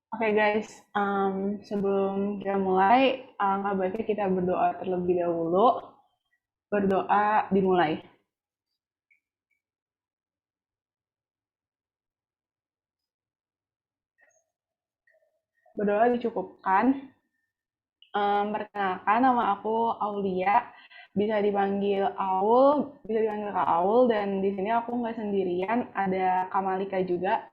Oke guys, sebelum kita mulai, alangkah baiknya kita berdoa terlebih dahulu. Berdoa dimulai. Berdoa dicukupkan. Perkenalkan, nama aku Aulia. Bisa dipanggil Aul, bisa dipanggil Kak Aul. Dan di sini aku nggak sendirian, ada Kamalika juga.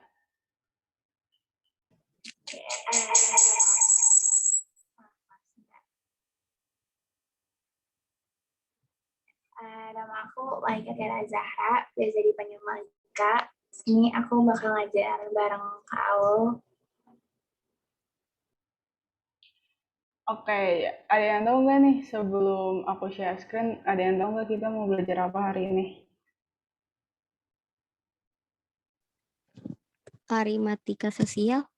Nama aku Maika Tiara Zahra, biasa dipanggil Malika. Ini aku bakal ngajar bareng Kak Aul. Oke, ada yang tahu nggak nih sebelum aku share screen, ada yang tahu nggak kita mau belajar apa hari ini? Arimatika sosial.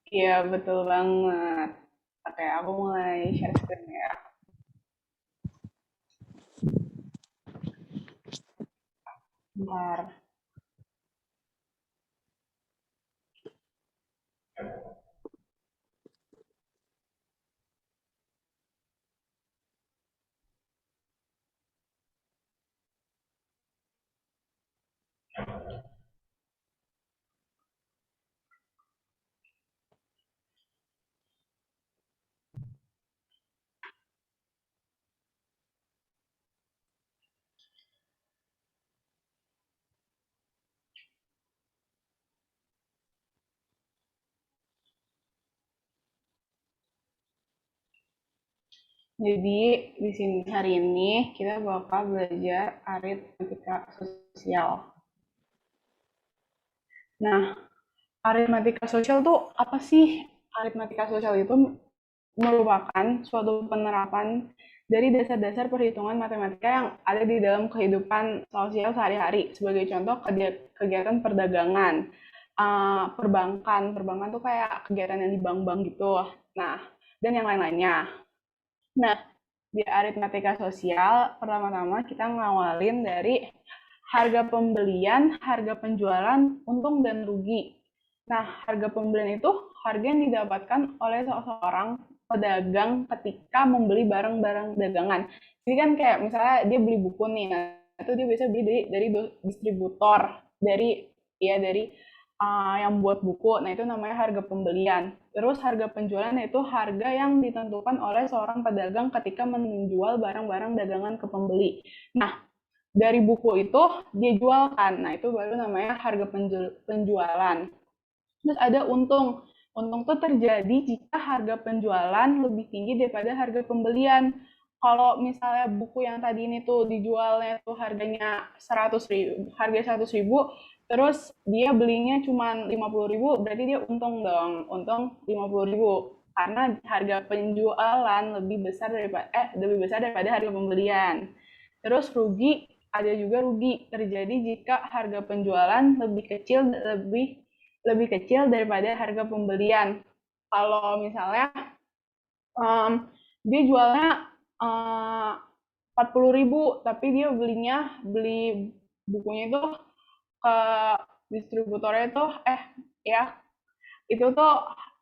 Iya, betul banget. Oke, aku mulai share screen ya. Bentar. Jadi di sini hari ini kita bakal belajar aritmatika sosial. Nah, aritmatika sosial tuh apa sih? Aritmatika sosial itu merupakan suatu penerapan dari dasar-dasar perhitungan matematika yang ada di dalam kehidupan sosial sehari-hari. Sebagai contoh, kegiatan perdagangan, perbankan. Perbankan tuh kayak kegiatan yang di bank-bank gitu. Nah, dan yang lain-lainnya. Nah, di aritmatika sosial, pertama-tama kita ngawalin dari harga pembelian, harga penjualan, untung dan rugi. Nah, harga pembelian itu harga yang didapatkan oleh seseorang pedagang ketika membeli barang-barang dagangan. Jadi kan kayak misalnya dia beli buku nih, nah itu dia biasa beli dari distributor, dari dari yang buat buku. Nah, itu namanya harga pembelian. Terus harga penjualan itu harga yang ditentukan oleh seorang pedagang ketika menjual barang-barang dagangan ke pembeli. Nah, dari buku itu dia jualkan. Nah, itu baru namanya harga penjualan. Terus ada untung. Untung itu terjadi jika harga penjualan lebih tinggi daripada harga pembelian. Kalau misalnya buku yang tadi ini tuh dijualnya tuh harganya 100.000, harga 100.000, terus dia belinya cuma 50.000, berarti dia untung dong, untung 50.000 karena harga penjualan lebih besar daripada harga pembelian. Terus rugi, ada juga rugi terjadi jika harga penjualan lebih lebih kecil daripada harga pembelian. Kalau misalnya dia jualnya 40.000, tapi dia beli bukunya itu ke distributornya itu ya itu tuh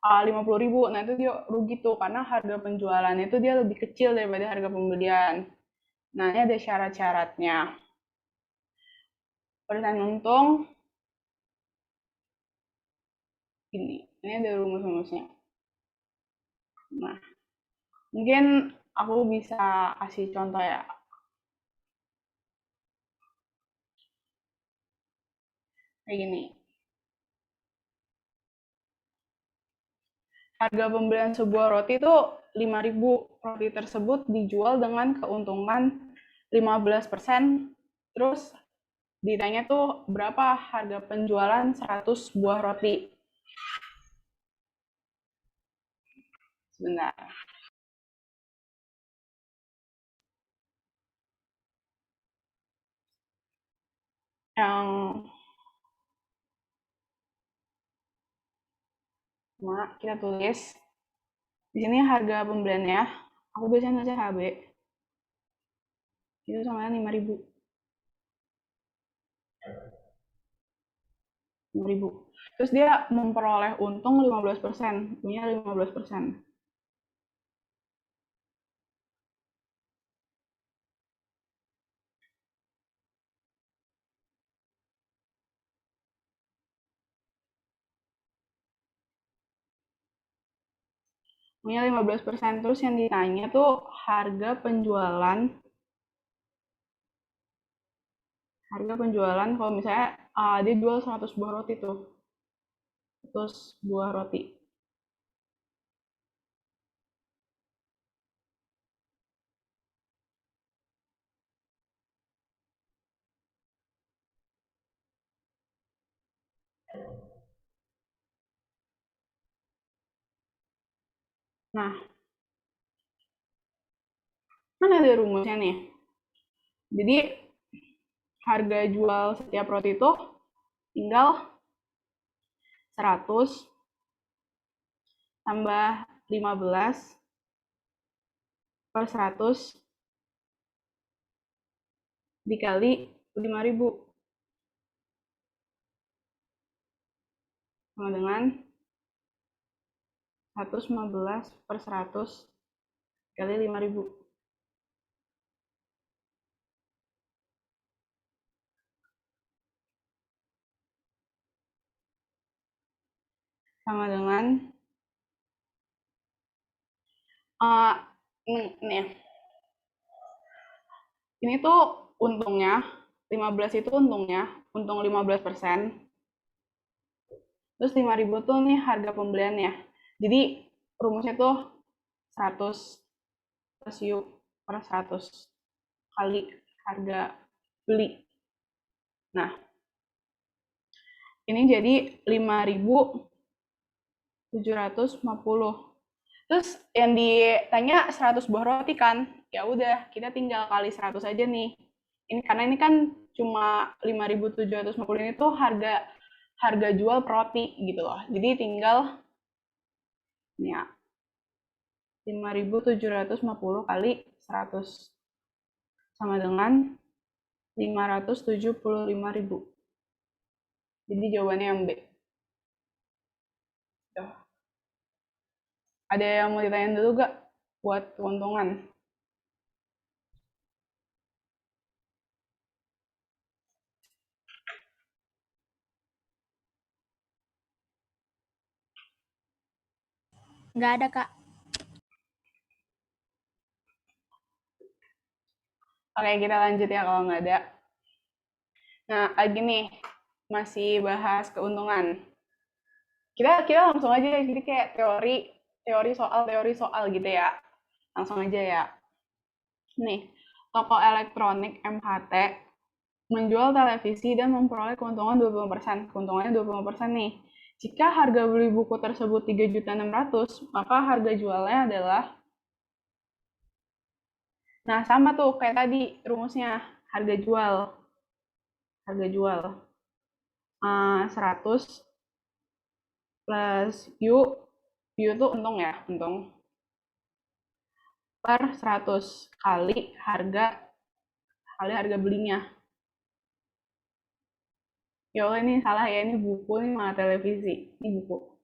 50.000. Nah, itu dia rugi tuh karena harga penjualannya itu dia lebih kecil daripada harga pembelian. Nah, ini ada syarat-syaratnya. Persen untung ini ada rumus-rumusnya. Nah, mungkin aku bisa kasih contoh ya. Kayak gini. Harga pembelian sebuah roti itu 5.000. Roti tersebut dijual dengan keuntungan 15%. Terus ditanya tuh berapa harga penjualan 100 buah roti. Sebentar. Yang kita tulis di sini harga pembeliannya. Aku biasanya nulis HB. Itu sama 5.000. 5.000. Terus dia memperoleh untung 15%, punya 15%. Punya 15%. Terus yang ditanya tuh harga penjualan kalau misalnya dia jual 100 buah roti tuh. 100 buah roti. Nah, kan ada rumusnya nih. Jadi harga jual setiap roti itu tinggal 100 tambah 15 per 100 dikali 5.000 sama dengan 115 per 100 kali 5.000. Sama dengan ini tuh untungnya 15 itu untung 15%. Terus 5.000 tuh nih harga pembeliannya. Jadi rumusnya tuh 100 plus U per 100 kali harga beli. Nah, ini jadi 5.750. Terus yang ditanya 100 buah roti kan? Ya udah, kita tinggal kali 100 aja nih. Ini karena ini kan cuma 5.750 ini tuh harga jual per roti gitu loh. Jadi tinggal nih ya, 5.750 kali 100 sama dengan 575.000. Jadi jawabannya yang B. Tuh. Ada yang mau ditanyain dulu gak buat keuntungan? Nggak ada, Kak. Oke, kita lanjut ya kalau nggak ada. Nah, lagi nih, masih bahas keuntungan. Kita langsung aja ya, jadi kayak teori soal gitu ya. Langsung aja ya. Nih, toko elektronik MHT menjual televisi dan memperoleh keuntungan 20%. Keuntungannya 20% nih. Jika harga beli buku tersebut 3.600.000, maka harga jualnya adalah, nah sama tuh kayak tadi rumusnya, harga jual 100 plus U tuh untung ya, untung per 100 kali harga belinya. Ya Allah, ini salah ya, ini buku, ini malah televisi. Ini buku.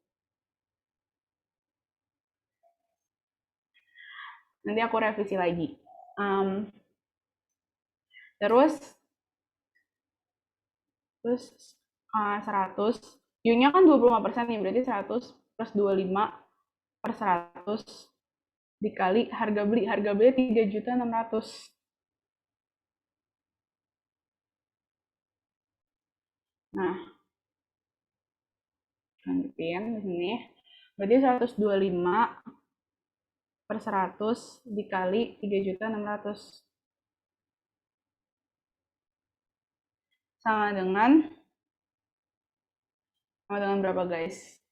Nanti aku revisi lagi. Terus 100, U-nya kan 25% nih, berarti 100 plus 25 per 100 dikali harga beli. Harga beli 3.600.000. Nah, lanjutin di sini. Berarti 125 per 100 dikali 3.600.000 sama dengan berapa guys?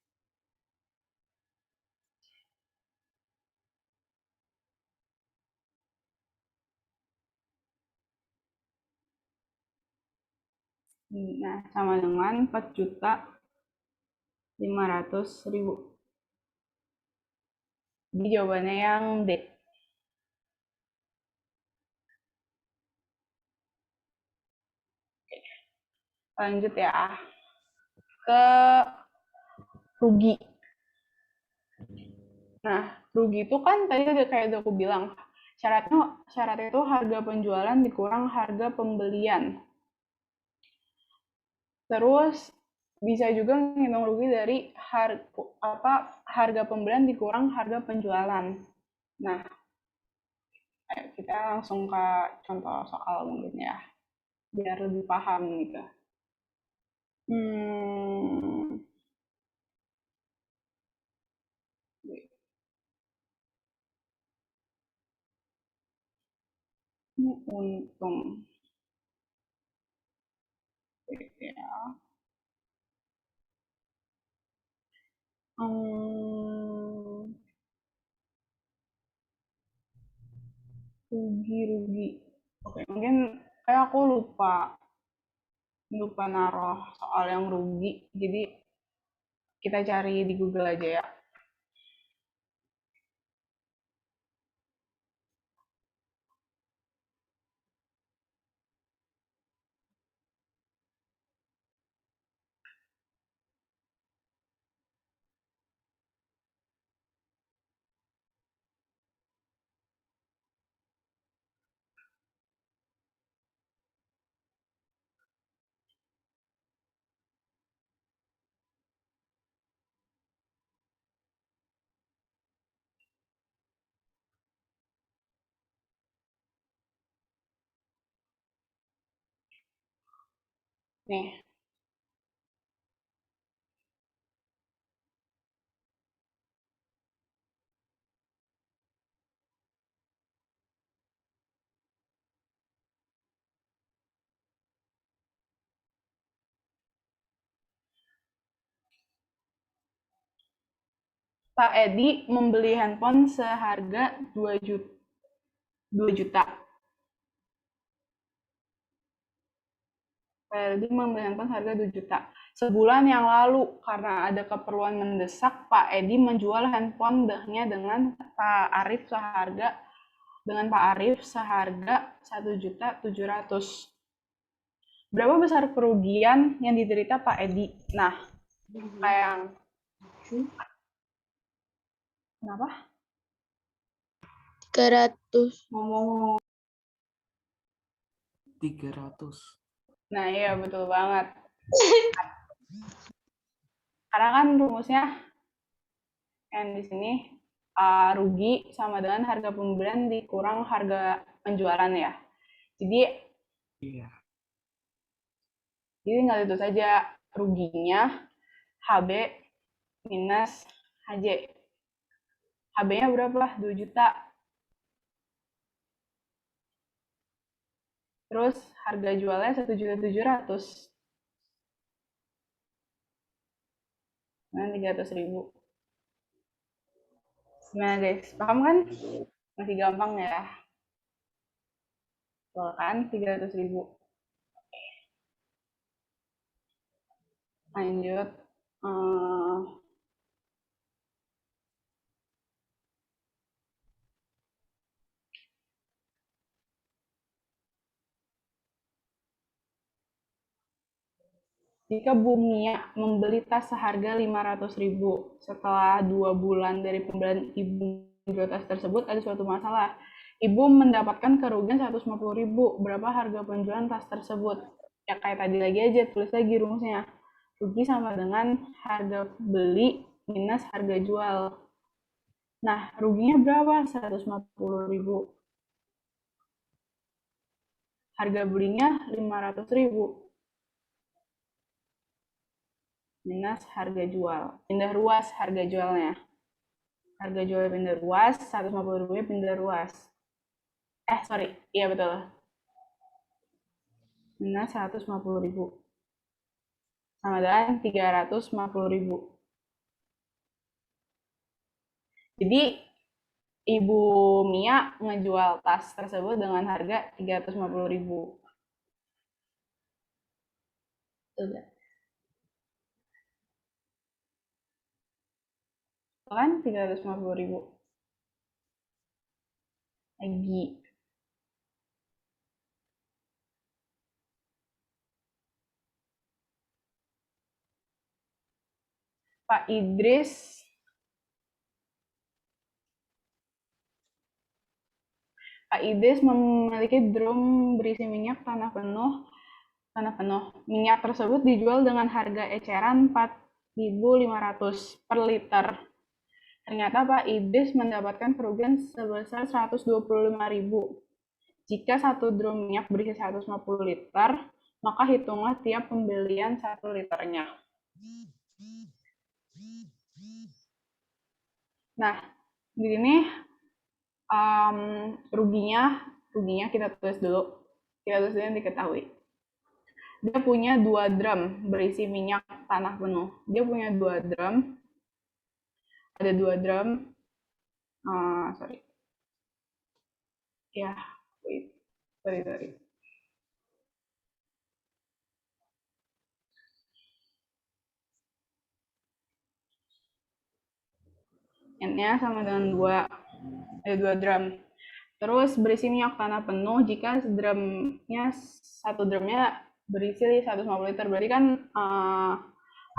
Nah, sama dengan 4.500.000. Jadi jawabannya yang D. Lanjut ya. ke rugi. Nah, rugi itu kan tadi udah kayak udah aku bilang, syarat itu harga penjualan dikurang harga pembelian. Terus bisa juga ngitung rugi dari harga pembelian dikurang harga penjualan. Nah, ayo kita langsung ke contoh soal mungkin ya, biar lebih paham gitu. Hmm, ini untung. Ya. Hmm, rugi. Oke, mungkin kayak aku lupa lupa naruh soal yang rugi. Jadi kita cari di Google aja ya. Nih, Pak Edi membeli handphone seharga 2 juta. Pak Edi membeli handphone seharga 2 juta. Sebulan yang lalu, karena ada keperluan mendesak, Pak Edi menjual handphone-nya dengan Pak Arif seharga 1.700.000. Berapa besar kerugian yang diderita Pak Edi? Nah, kayak kenapa? 300. Ngomong. 300. Nah, iya betul banget. Karena kan rumusnya yang di sini rugi sama dengan harga pembelian dikurang harga penjualan ya. Jadi Iya. tinggal itu saja ruginya HB minus HJ. HB-nya berapa? 2 juta. Terus harga jualnya 1.700.000. Nah, 300.000. Gimana guys? Paham kan? Masih gampang ya. Betul kan? 300.000. Lanjut. Jika Bu Mia membeli tas seharga 500.000, setelah 2 bulan dari pembelian Ibu menjual tas tersebut ada suatu masalah. Ibu mendapatkan kerugian 150.000. Berapa harga penjualan tas tersebut? Ya kayak tadi lagi aja, tulis lagi rumusnya. Rugi sama dengan harga beli minus harga jual. Nah, ruginya berapa? 150.000. Harga belinya 500.000. Minus harga jual. Pindah ruas harga jualnya. Harga jual pindah ruas, 150.000 pindah ruas. Sorry, iya betul. Minus 150.000. Sama dengan 350.000. Jadi, Ibu Mia ngejual tas tersebut dengan harga 350.000. Sudah. Kan 350.000. Lagi. Pak Idris memiliki drum berisi minyak tanah penuh. Minyak tersebut dijual dengan harga eceran 4.500 per liter. Ternyata Pak Idris mendapatkan kerugian sebesar 125.000. Jika satu drum minyak berisi 150 liter, maka hitunglah tiap pembelian 1 liternya. Nah, di sini ruginya kita tulis dulu. Kita tulis dulu yang diketahui. Dia punya 2 drum berisi minyak tanah penuh. Dia punya 2 drum. Ada 2 drum. Ya, sorry. N-nya sama dengan 2. Ada 2 drum. Terus berisi minyak tanah penuh jika satu drumnya berisi 150 liter. Berarti kan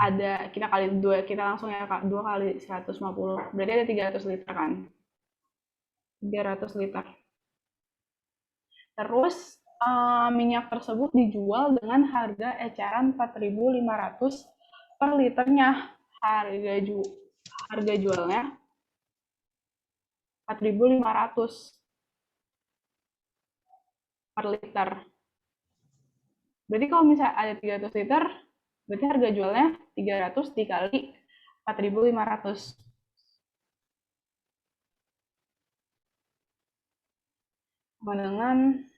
ada kita kali 2, kita langsung ya 2 kali 150. Berarti ada 300 liter kan? 300 liter. Terus minyak tersebut dijual dengan harga eceran 4.500 per liternya. Harga jualnya 4.500 per liter. Berarti kalau misalnya ada 300 liter, berarti harga jualnya 300 dikali 4.500. Sama dengan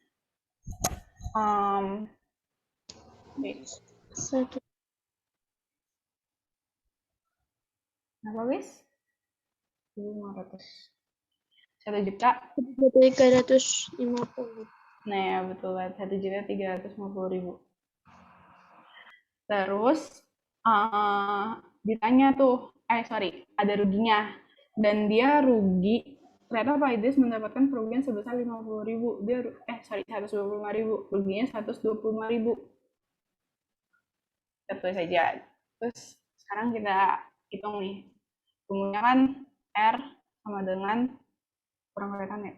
apa guys? 1.500. 1 juta. 350. Nah ya betul banget, 1.350.000. Terus ditanya tuh, ada ruginya. Dan dia rugi, ternyata Pak Idris mendapatkan kerugian sebesar 50.000. 125.000. Ruginya 125.000. Kita tulis saja. Terus sekarang kita hitung nih. Rumusnya kan R sama dengan, kurang kelihatan ya,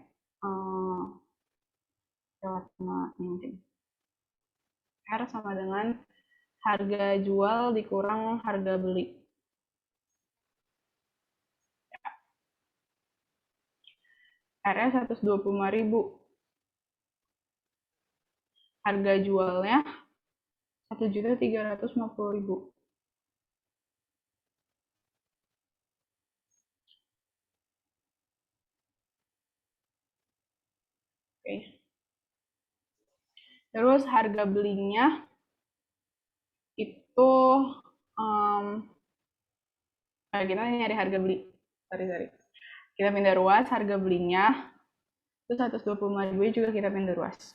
R sama dengan harga jual dikurang harga beli. R-nya 125.000. Harga jualnya 1.350.000. Oke. Terus harga belinya itu kita nyari harga beli. Sorry. Kita pindah ruas, harga belinya itu 125.000 juga kita pindah ruas.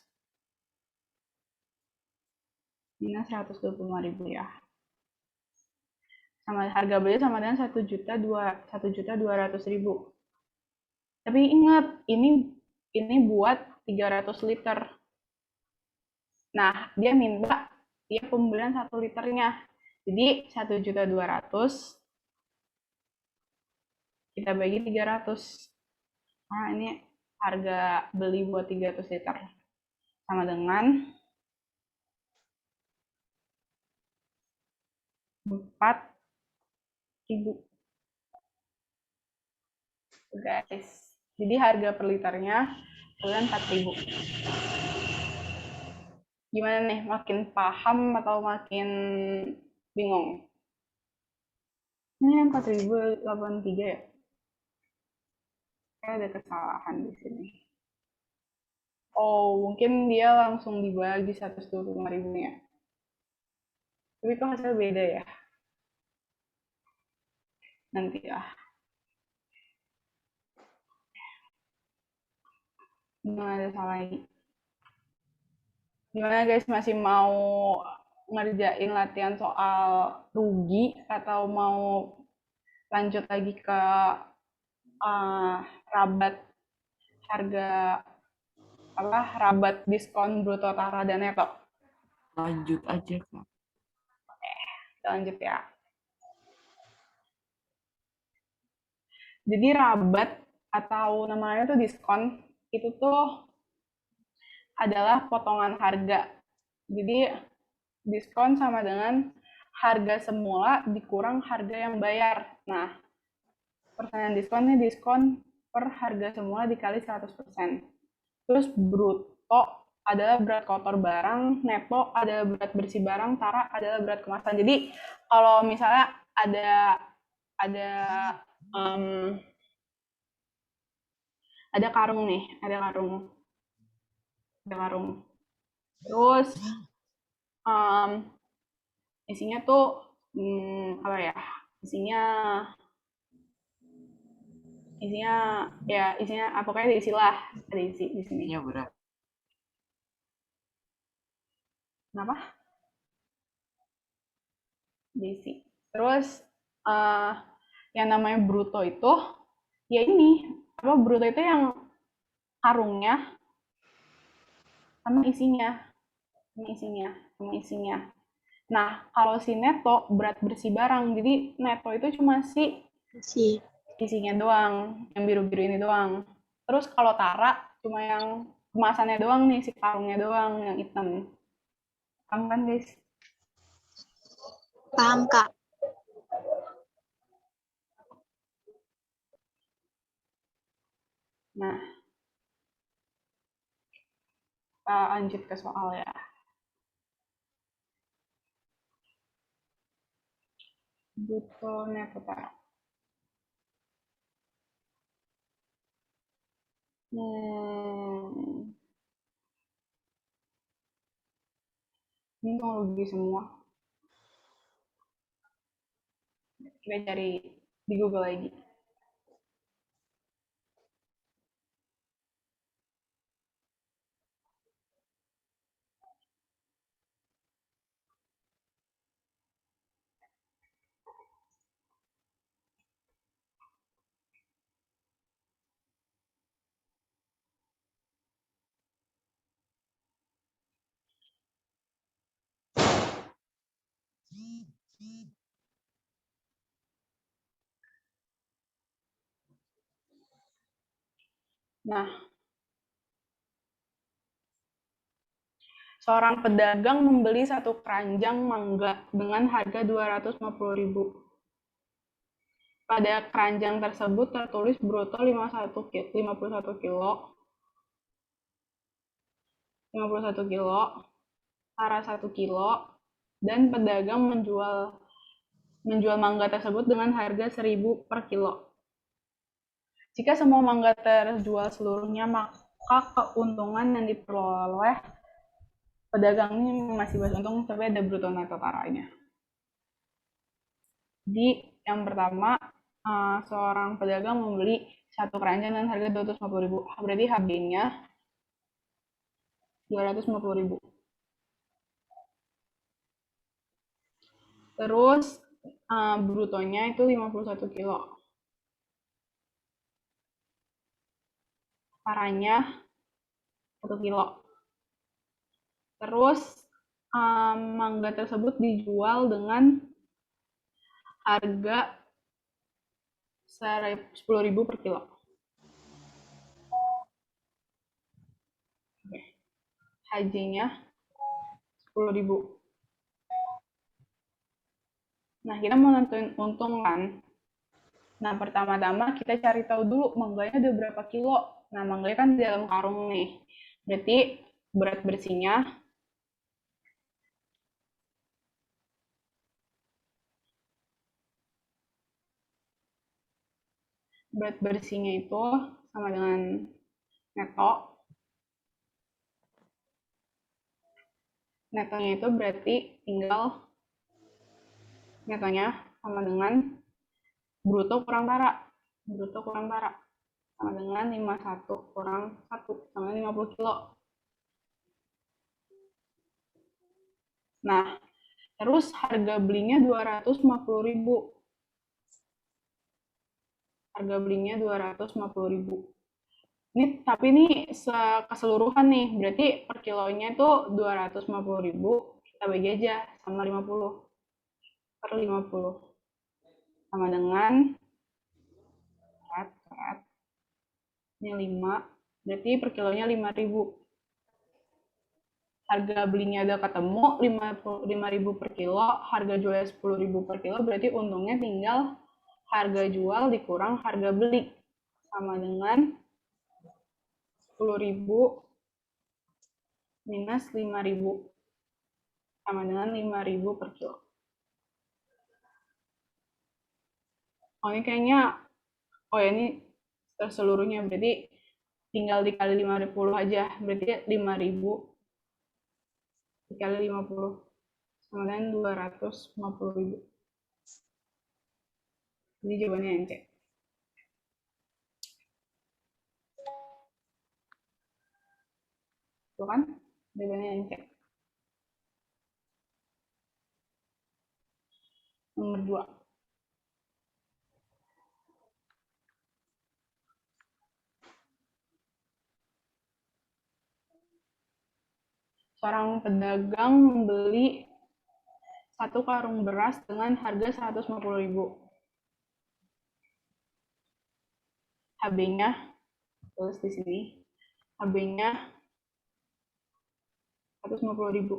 Minus 125.000 ya. Sama harga beli sama dengan 1.200.000. Tapi ingat, ini buat 300 liter. Nah, dia minta tiap pembelian 1 liternya. Jadi 1.200.000 kita bagi 300. Nah, ini harga beli buat 300 liter. Sama dengan 4.000. Guys, jadi harga per liternya bulan 4.000. Gimana nih, makin paham atau makin bingung? Ini 4.083 ya? Kayak ada kesalahan di sini. Oh, mungkin dia langsung dibagi 125.000-nya. Tapi kok hasil beda ya? Nanti lah. Gimana ada salah lagi? Gimana guys, masih mau ngerjain latihan soal rugi atau mau lanjut lagi ke rabat rabat diskon bruto tara dan neto? Lanjut aja Kak. Oke, kita lanjut ya. Jadi rabat atau namanya tuh diskon itu tuh adalah potongan harga. Jadi diskon sama dengan harga semula dikurang harga yang bayar. Nah, persenan diskonnya diskon per harga semula dikali 100%. Terus bruto adalah berat kotor barang, neto adalah berat bersih barang, tara adalah berat kemasan. Jadi kalau misalnya ada um, ada karung nih, ada karung. Terus isinya tuh apa ya? Isinya pokoknya ada isi lah, ada isi di sini. Isinya berapa? Kenapa? Diisi. Terus yang namanya bruto itu ya ini bruto itu yang karungnya sama isinya. Nah, kalau si neto berat bersih barang. Jadi neto itu cuma si isinya doang, yang biru-biru ini doang. Terus kalau tara cuma yang kemasannya doang nih, si karungnya doang yang hitam. Paham kan, guys? Paham, Kak. Nah, kita lanjut ke soal ya. Bruto neto tara. Ini teknologi semua. Kita cari di Google lagi. Nah, seorang pedagang membeli satu keranjang mangga dengan harga 250.000. Pada keranjang tersebut tertulis bruto 51 kilo, 51 kilo, tara 1 kilo, dan pedagang menjual mangga tersebut dengan harga 1.000 per kilo. Jika semua mangga terjual seluruhnya, maka keuntungan yang diperoleh pedagang ini masih untung, tapi ada bruto neto taranya. Jadi yang pertama, seorang pedagang membeli satu keranjang dengan harga 250.000. Berarti HB-nya 250.000. Terus brutonya itu 51 kilo. Taranya 1 kilo. Terus mangga tersebut dijual dengan harga 10.000 per kilo. HJ-nya 10.000. Nah, kita mau nentuin untung kan. Nah, pertama-tama kita cari tahu dulu mangganya ada berapa kilo. Nah, mangganya kan di dalam karung nih. Berarti berat bersihnya itu sama dengan neto. Netonya itu berarti tinggal netonya sama dengan bruto kurang tara. Bruto kurang tara sama dengan 51 kurang 1 sama 50 kilo. Nah, terus harga belinya 250.000. Harga belinya 250.000. Tapi ini keseluruhan nih, berarti per kilonya itu 250.000, kita bagi aja sama 50 per 50 sama dengan Ini 5, berarti per kilonya 5.000. Harga belinya udah ketemu 5.000 per kilo, harga jualnya 10.000 per kilo, berarti untungnya tinggal harga jual dikurang harga beli, sama dengan 10.000 minus 5.000, sama dengan 5.000 per kilo. Oh ini kayaknya, oh ya ini seluruhnya, berarti tinggal dikali 50 aja, berarti 5.000 dikali 50 sama dengan 250.000. Jadi jawabannya yang C. Tuh kan? Jawabannya yang C. Nomor 2. Seorang pedagang membeli 1 karung beras dengan harga 150.000. HB-nya, tulis di sini, HB-nya 150.000.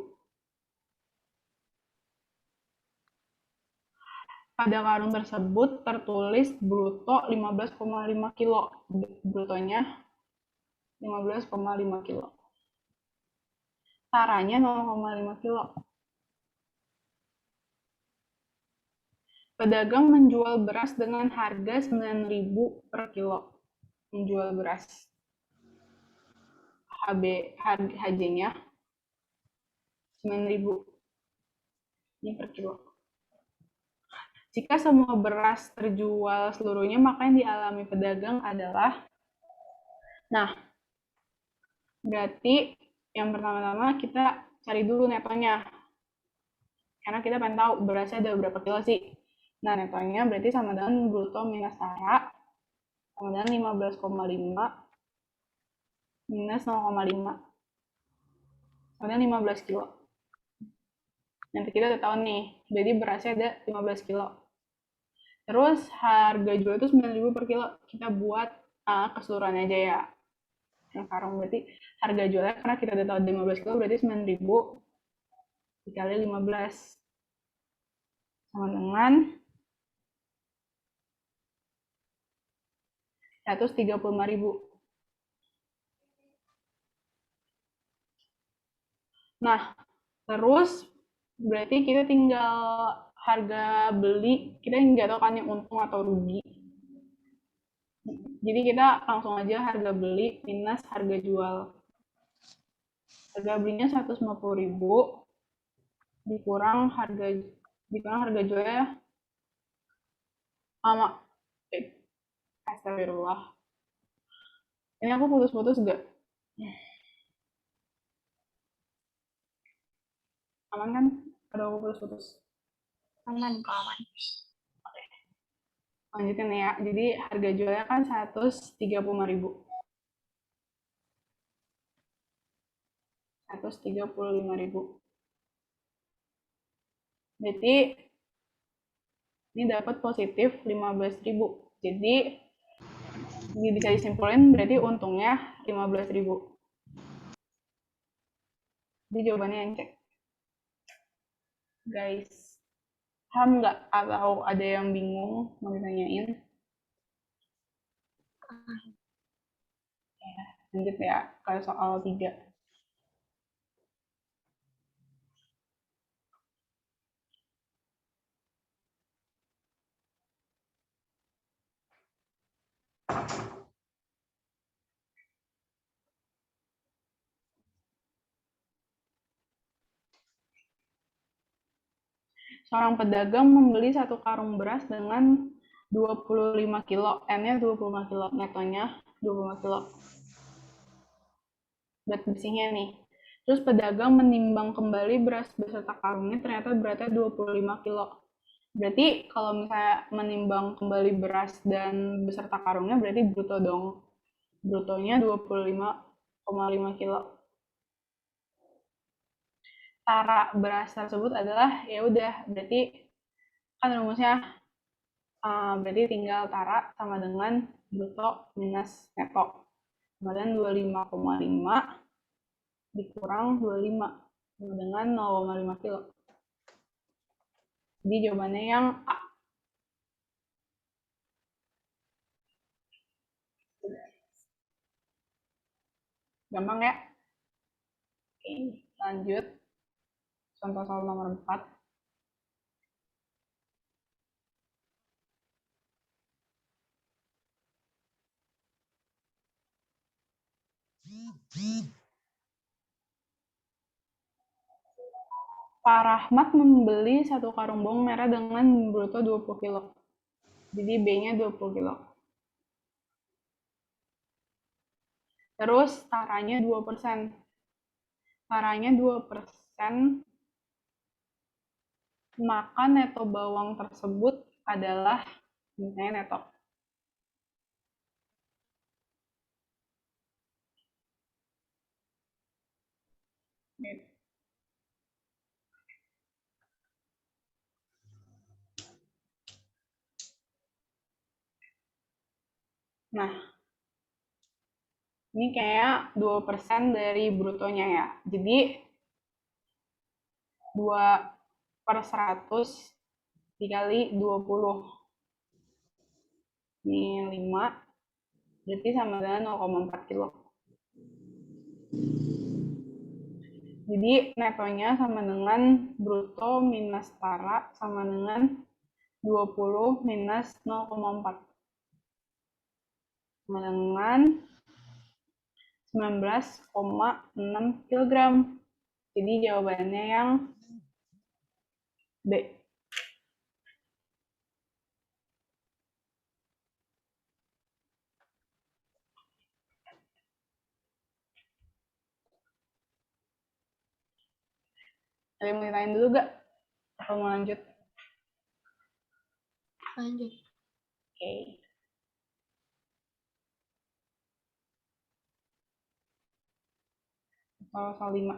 Pada karung tersebut tertulis bruto 15,5 kilo. Brutonya 15,5 kilo. Taranya 0,5 kilo. Pedagang menjual beras dengan harga 9.000 per kilo. Menjual beras. HJ-nya 9.000. Ini per kilo. Jika semua beras terjual seluruhnya, maka yang dialami pedagang adalah, nah, berarti yang pertama-tama kita cari dulu netonya. Karena kita pengen tahu berasnya ada berapa kilo sih. Nah, netonya berarti sama dengan bruto minus tara, sama dengan 15,5 minus 0,5, sama dengan 15 kilo. Nanti kita udah tahu nih, jadi berasnya ada 15 kilo. Terus harga jual itu 9.000 per kilo. Kita buat keseluruhan aja ya. Yang karung berarti harga jualnya, karena kita udah tahu 15 kilo, berarti 9.000 dikali 15. Sama dengan 135.000. Nah, terus berarti kita tinggal harga beli, kita nggak tahu kan yang untung atau rugi. Jadi kita langsung aja harga beli minus harga jual. Harga belinya 150.000 dikurang harga jualnya sama. Astagfirullah. Ini aku putus-putus nggak? Aman kan? Ada aku putus-putus. Aman kok, aman. Oke. Lanjutin ya. Jadi harga jualnya kan 135.000. 135.000. Berarti ini dapat positif 15.000. Jadi ini bisa disimpulin berarti untungnya 15.000. Jadi jawabannya yang cek. Guys, paham nggak atau ada yang bingung mau ditanyain? Ya, lanjut ya ke soal 3. Seorang pedagang membeli 1 karung beras dengan 25 kilo, N-nya 25 kilo, netonya 25 kilo. Berat bersihnya nih. Terus pedagang menimbang kembali beras beserta karungnya, ternyata beratnya 25 kilo. Berarti kalau misalnya menimbang kembali beras dan beserta karungnya berarti bruto dong. Brutonya 25,5 kilo. Tara beras tersebut adalah, ya udah, berarti kan rumusnya berarti tinggal tara sama dengan bruto minus neto. Kemudian 25,5 dikurang 25 sama dengan 0,5 kilo. Jadi jawabannya yang A. Gampang ya? Oke, lanjut. Contoh soal nomor 4. Pak Rahmat membeli 1 karung bawang merah dengan bruto 20 kilo. Jadi B-nya 20 kilo. Terus taranya 2%. Taranya 2%, maka neto bawang tersebut adalah misalnya neto. Nah, ini kayak 2% dari brutonya ya. Jadi 2/100 dikali 20. Ini 5, berarti sama dengan 0,4 kilo. Jadi netonya sama dengan bruto minus tara sama dengan 20 minus 0,4. Sama dengan 19,6 kg. Jadi jawabannya yang B. Ada yang mau ditanyain dulu gak? Atau mau lanjut? Lanjut. Oke. Soal 5.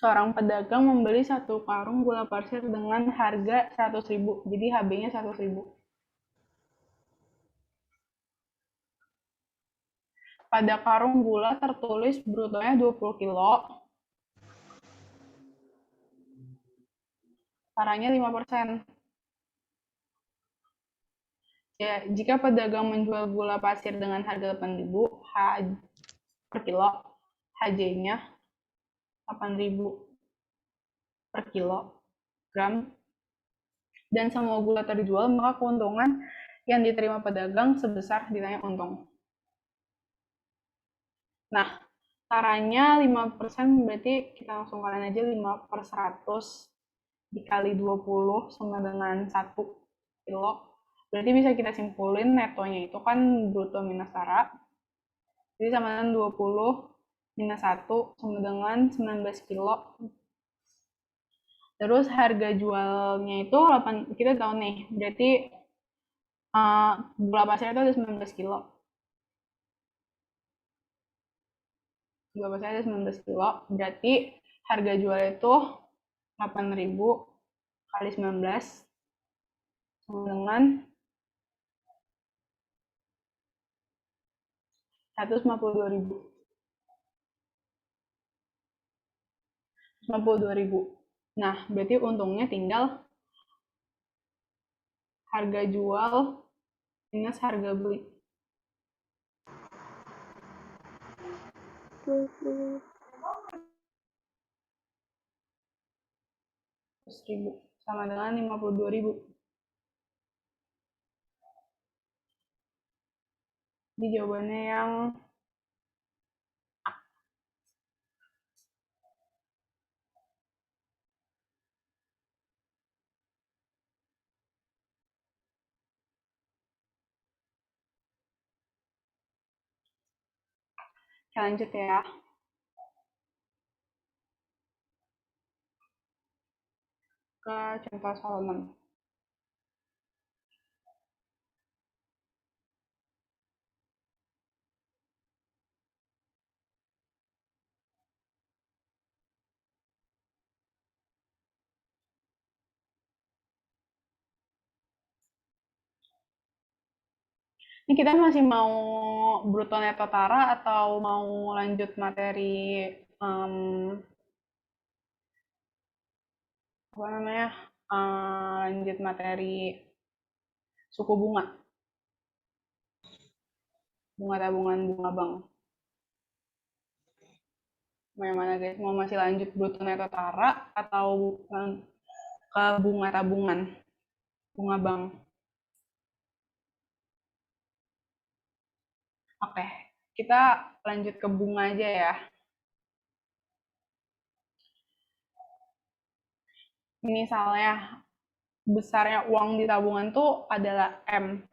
Seorang pedagang membeli 1 karung gula pasir dengan harga 100.000. Jadi HB-nya 100.000. Pada karung gula tertulis brutonya 20 kilo. Taranya 5%. Ya, jika pedagang menjual gula pasir dengan harga 8.000 per kilo, HJ-nya 8.000 per kilogram, dan semua gula terjual, maka keuntungan yang diterima pedagang sebesar ditanya untung. Nah, taranya 5%, berarti kita langsung kalian aja 5/100 dikali 20 sama dengan 1 kilo. Berarti bisa kita simpulin netonya itu kan bruto minus tara. Jadi sama dengan 20 minus 1 sama dengan 19 kilo. Terus harga jualnya itu 8, kita tahu nih, berarti gula pasir itu ada 19 kilo. Gula pasir ada 19 kilo, berarti harga jual itu 8.000 kali 19 sama dengan 152.000. 152.000. Nah, berarti untungnya tinggal harga jual minus harga beli. 100.000 sama dengan 52.000. Jadi jawabannya yang kita lanjut ya. Ke contoh soal 6. Ini kita masih mau bruto neto tara atau mau lanjut materi apa namanya? Lanjut materi suku bunga, bunga tabungan, bunga bank. Mau yang mana guys? Mau masih lanjut bruto neto tara atau ke bunga tabungan, bunga bank? Oke, kita lanjut ke bunga aja ya. Misalnya besarnya uang di tabungan tuh adalah M.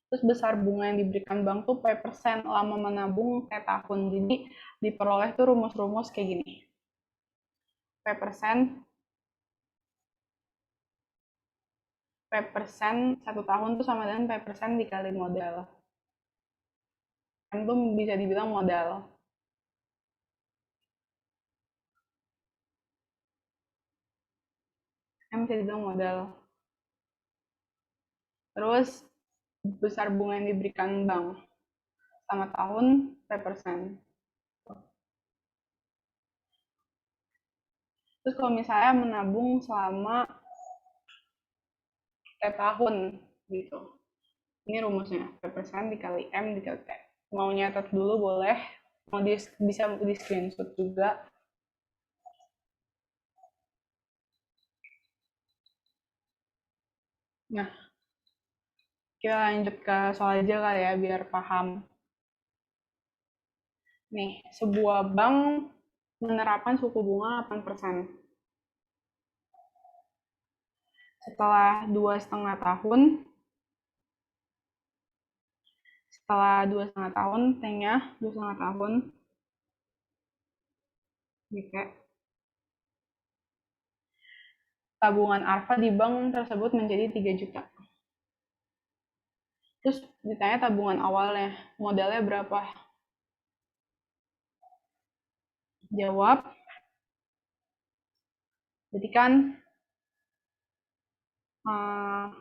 Terus besar bunga yang diberikan bank tuh per persen lama menabung per tahun. Jadi diperoleh tuh rumus-rumus kayak gini. Per persen, per persen 1 tahun tuh sama dengan per persen dikali modal. M tuh bisa dibilang modal. M bisa dibilang modal. Terus besar bunga yang diberikan bank sama tahun per persen. Terus kalau misalnya menabung selama tahun gitu. Ini rumusnya, P persen dikali M dikali T. Mau nyatet dulu boleh, mau bisa di screenshot juga. Nah, kita lanjut ke soal aja kali ya, biar paham. Nih, sebuah bank menerapkan suku bunga 8%. Setelah 2,5 tahun, T-nya 2,5 tahun, gitu. Tabungan Arfa di bank tersebut menjadi 3 juta. Terus ditanya tabungan awalnya, modalnya berapa? Jawab. Jadi kan uh,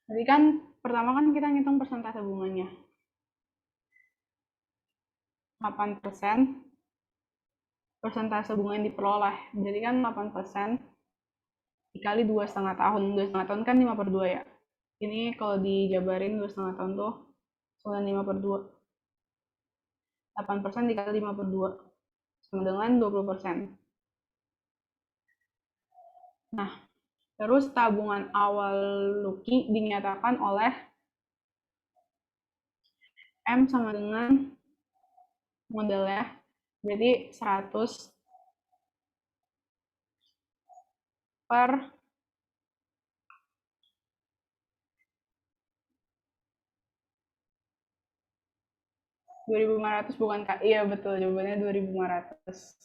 jadi kan pertama kan kita ngitung persentase bunganya. 8% persentase bunga yang diperoleh. Jadi kan 8% dikali 2,5 tahun. 2,5 tahun kan 5/2 ya. Ini kalau dijabarin 2,5 tahun tuh 5/2. 8% dikali 5/2 sama dengan 20%. Nah, terus tabungan awal Lucky dinyatakan oleh M sama dengan modalnya, berarti 100 per 2.500 bukan Kak? Iya betul, jawabannya 2.500.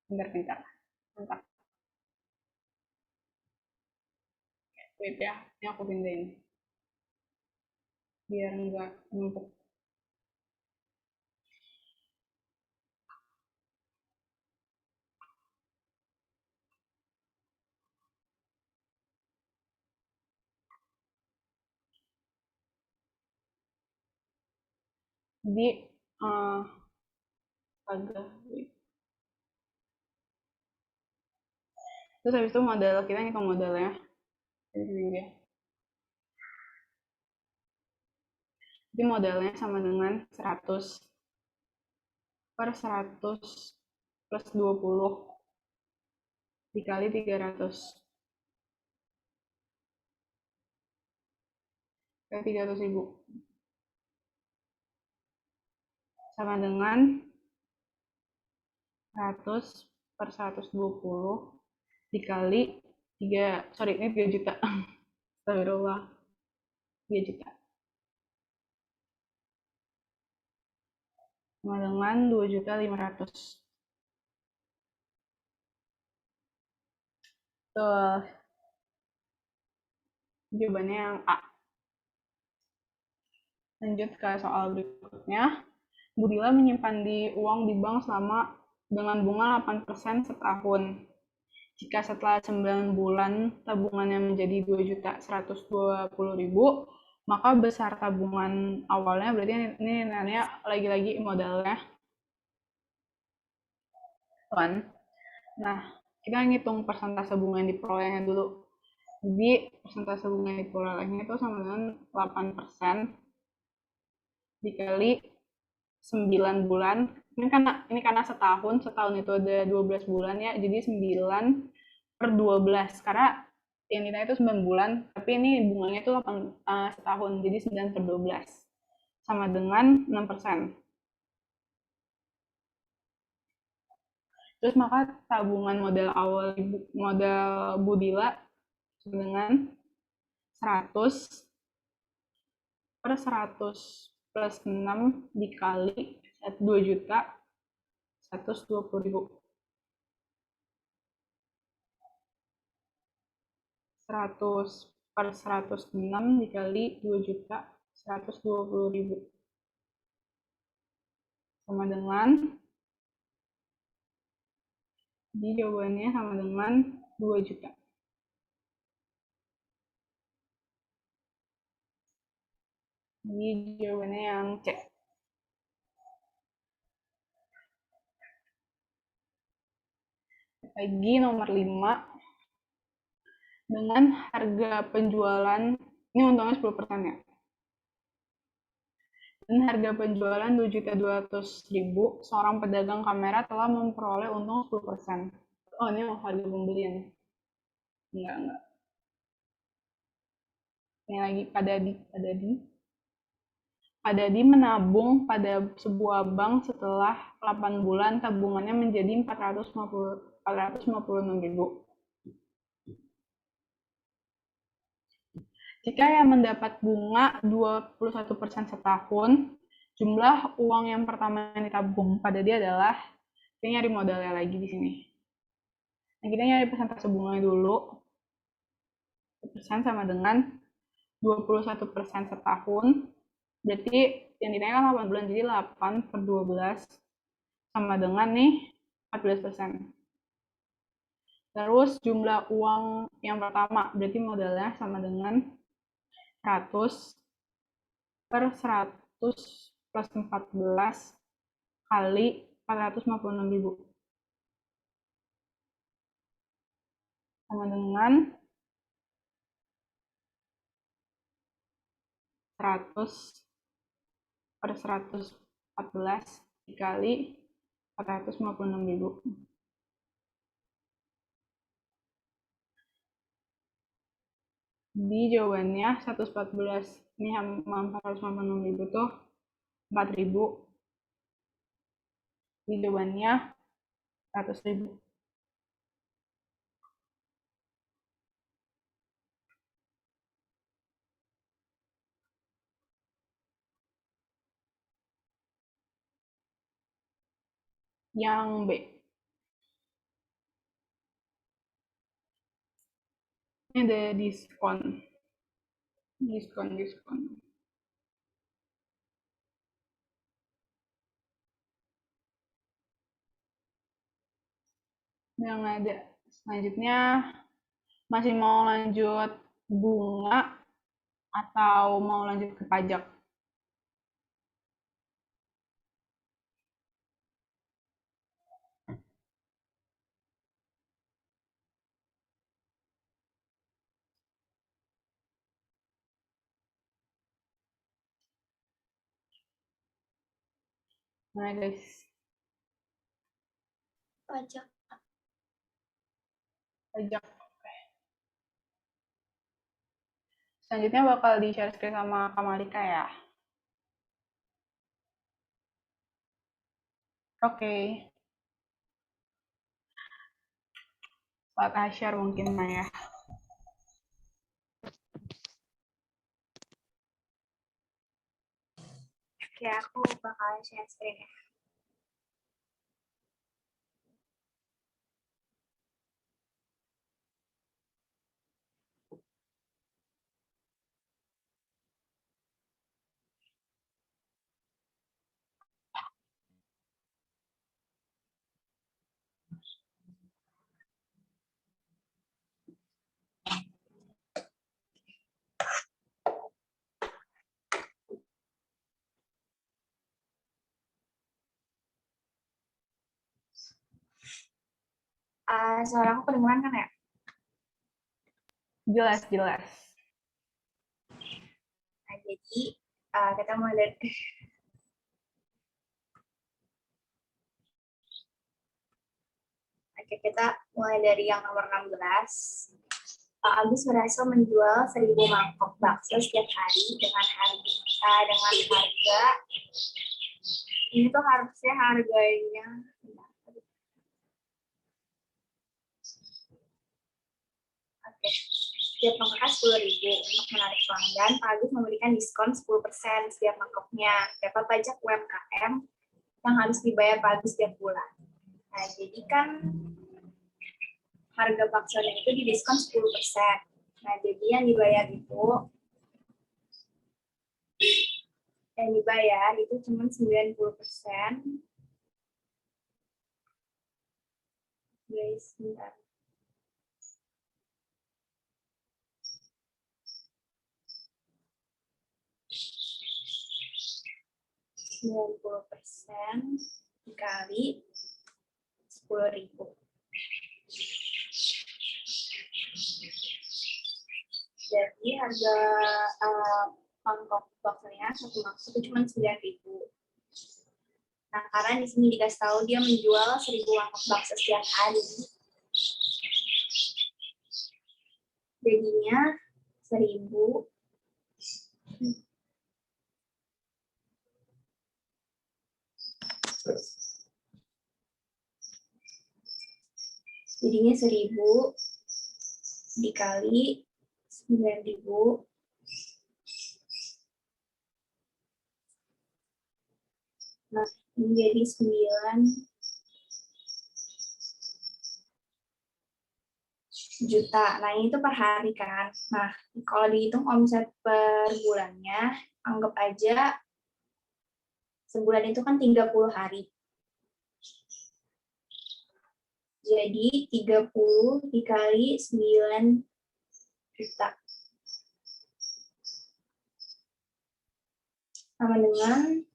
Pintar-pintar. Mantap. Wait ya, ini aku pindahin. Biar nggak numpuk. Jadi, agak. Terus habis itu modal, kita ngitung modalnya. Jadi modalnya sama dengan 100 per 100 plus 20 dikali 300. Kayak 300.000. Sama dengan 100 per 120 dikali 3, sorry ini 3 juta. Astagfirullah. 3 juta. sama dengan 2.500.000. Tuh, jawabannya yang A. Lanjut ke soal berikutnya. Budila menyimpan uang di bank selama dengan bunga 8% setahun. Jika setelah 9 bulan tabungannya menjadi 2.120.000, maka besar tabungan awalnya, berarti ini nanya lagi-lagi modalnya. Kan? Nah, kita ngitung persentase bunga yang diperolehnya dulu. Jadi, persentase bunga yang diperolehnya itu sama dengan 8% dikali 9 bulan. Ini karena setahun itu ada 12 bulan ya, jadi 9/12. Karena yang ditanya itu 9 bulan, tapi ini bunganya itu setahun, jadi 9/12. Sama dengan 6%. Terus maka tabungan modal awal modal Budila dengan 100 per 100 plus 6 dikali 2.120.000. 100 per 106 dikali 2.120.000 sama dengan, di jawabannya sama dengan 2 juta. Di jawabannya yang C. Lagi nomor 5. Dengan harga penjualan, ini untungnya 10% ya. Dan harga penjualan 2.200.000, seorang pedagang kamera telah memperoleh untung 10%. Oh, ini harga pembelian. Enggak. Ini lagi Padadi menabung pada sebuah bank setelah 8 bulan tabungannya menjadi 456.000. Jika ia mendapat bunga 21% setahun, jumlah uang yang pertama yang ditabung pada dia adalah, kita nyari modalnya lagi di sini. Nah, kita nyari persentase bunganya dulu. Persen sama dengan 21% setahun. Berarti yang ditanya kan 8 bulan, jadi 8/12 sama dengan nih 14%. Terus jumlah uang yang pertama, berarti modalnya sama dengan 100 per 100 plus 14 kali 456.000 sama dengan 100 per 114 dikali 456.000. Di jawabannya 114 ini sama 456.000 tuh 4.000. Di jawabannya 100.000. Yang B. Ini ada diskon. Yang ada selanjutnya, masih mau lanjut bunga atau mau lanjut ke pajak? Nah guys, Pajak. pajak. Selanjutnya bakal di-share screen sama Kamalika ya. Oke. Saat share mungkin ya. Oke, aku bakal share screen ya. Suara aku kedengeran kan ya? Jelas, jelas. Nah, jadi kita mulai dari Oke, kita mulai dari yang nomor 16. Pak Agus berhasil menjual 1.000 mangkok bakso setiap hari dengan harga ini tuh harusnya harganya oke. Setiap mangkoknya 10.000. Untuk menarik pelanggan, Pak Agus memberikan diskon 10% setiap mangkoknya. Dapat pajak UMKM yang harus dibayar Pak Agus setiap bulan. Nah, jadi kan harga baksonya itu didiskon 10%. Nah, jadi yang dibayar itu cuma 90%. Guys, sebentar. %, dikali 10.000. Jadi harga mangkok baksonya satu mangkok itu cuma 9.000. Nah, karena di sini dikasih tahu dia menjual 1.000 mangkok bakso setiap hari. Jadinya 1.000 jadinya 1.000 dikali 9.000 nah ini jadi 9 juta. Nah ini tuh per hari kan. Nah kalau dihitung omset per bulannya, anggap aja sebulan itu kan 30 hari. Jadi 30 dikali 9 juta. Sama dengan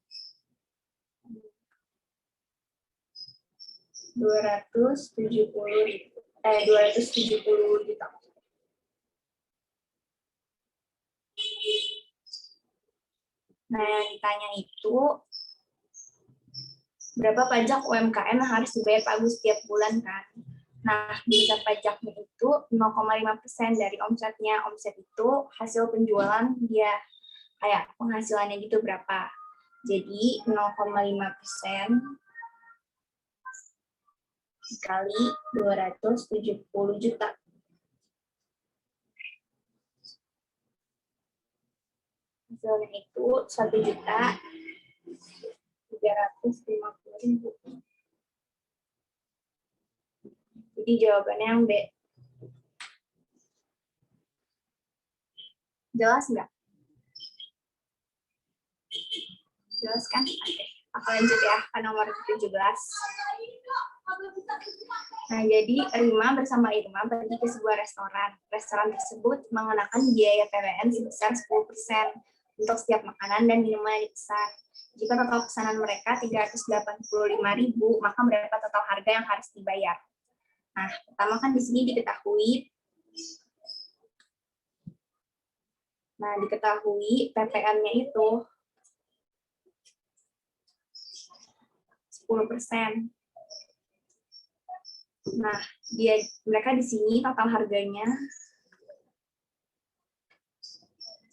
270 juta. Nah, yang ditanya itu berapa pajak UMKM yang harus dibayar Pak Agus setiap bulan kan? Nah, besar pajaknya itu 0,5% dari omsetnya. Omset itu hasil penjualan dia kayak penghasilannya gitu berapa. Jadi 0,5% dikali 270 juta. Hasilnya itu 1.350.000. Jadi jawabannya yang B. Jelas nggak? Jelas kan? Oke. Aku lanjut ya ke nomor 17. Nah, jadi Rima bersama Irma pergi ke sebuah restoran. Restoran tersebut mengenakan biaya PWN sebesar 10% untuk setiap makanan dan minuman yang dipesan. Jika total pesanan mereka 385.000, maka berapa total harga yang harus dibayar? Nah, pertama kan di sini diketahui PPN-nya itu 10%. Nah, mereka di sini total harganya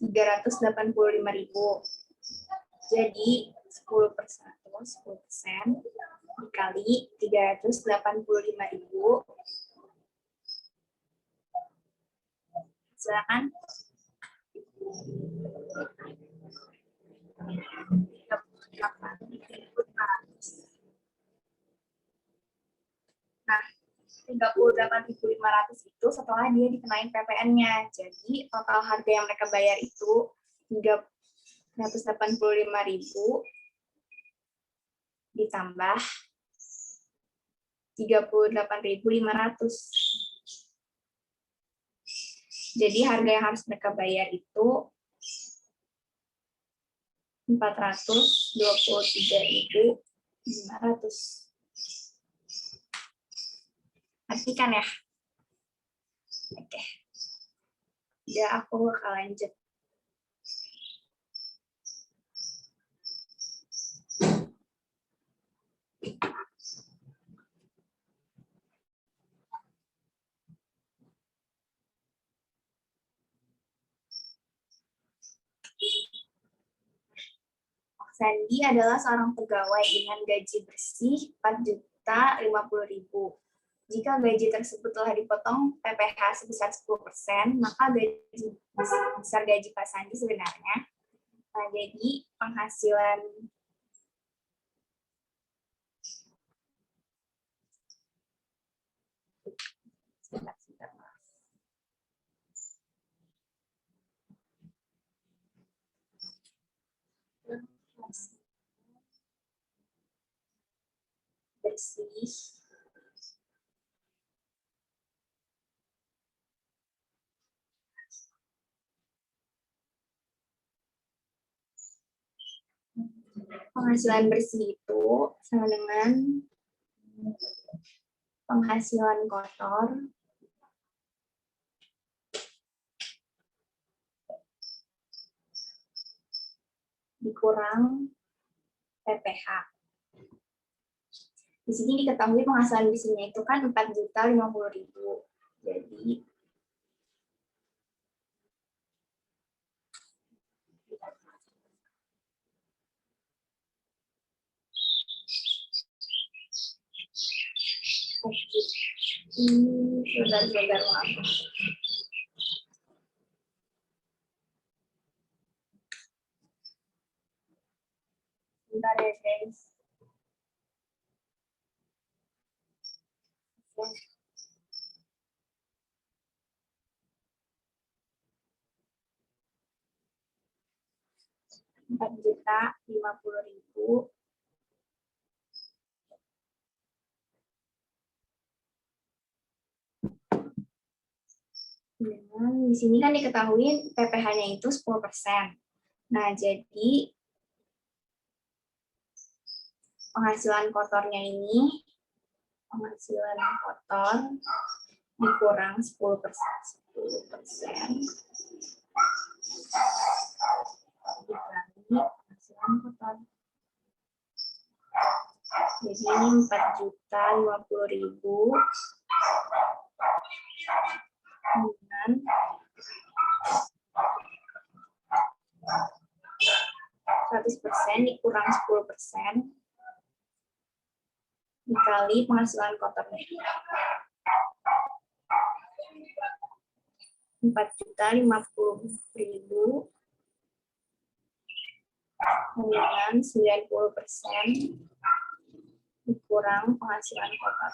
385.000. Jadi 10% dikali 385.000. Silakan. Nah, 38.500 itu setelah dia dikenain PPN-nya. Jadi total harga yang mereka bayar itu 385.000 ditambah 38.500. Jadi harga yang harus mereka bayar itu 423.500. Perhatikan ya. Oke. Ya, aku bakal lanjut. Sandy adalah seorang pegawai dengan gaji bersih 4.050.000. Jika gaji tersebut telah dipotong PPh sebesar 10%, maka besar gaji Pak Sandi sebenarnya. Nah, jadi penghasilan bersih itu sama dengan penghasilan kotor dikurang PPh. Di sini diketahui penghasilan bersihnya itu kan 4.050.000. Jadi sebentar maaf. Bentar ya guys. Rp4.050.000 di sini kan diketahui PPh-nya itu 10%. Nah, jadi penghasilan kotornya ini, penghasilan kotor dikurang 10%. 10% dikurangi penghasilan kotor. Jadi ini 4.050.000 dengan 100% dikurang 10% dikali penghasilan kotornya. 4.050.000 dengan 90% dikurang penghasilan kotor.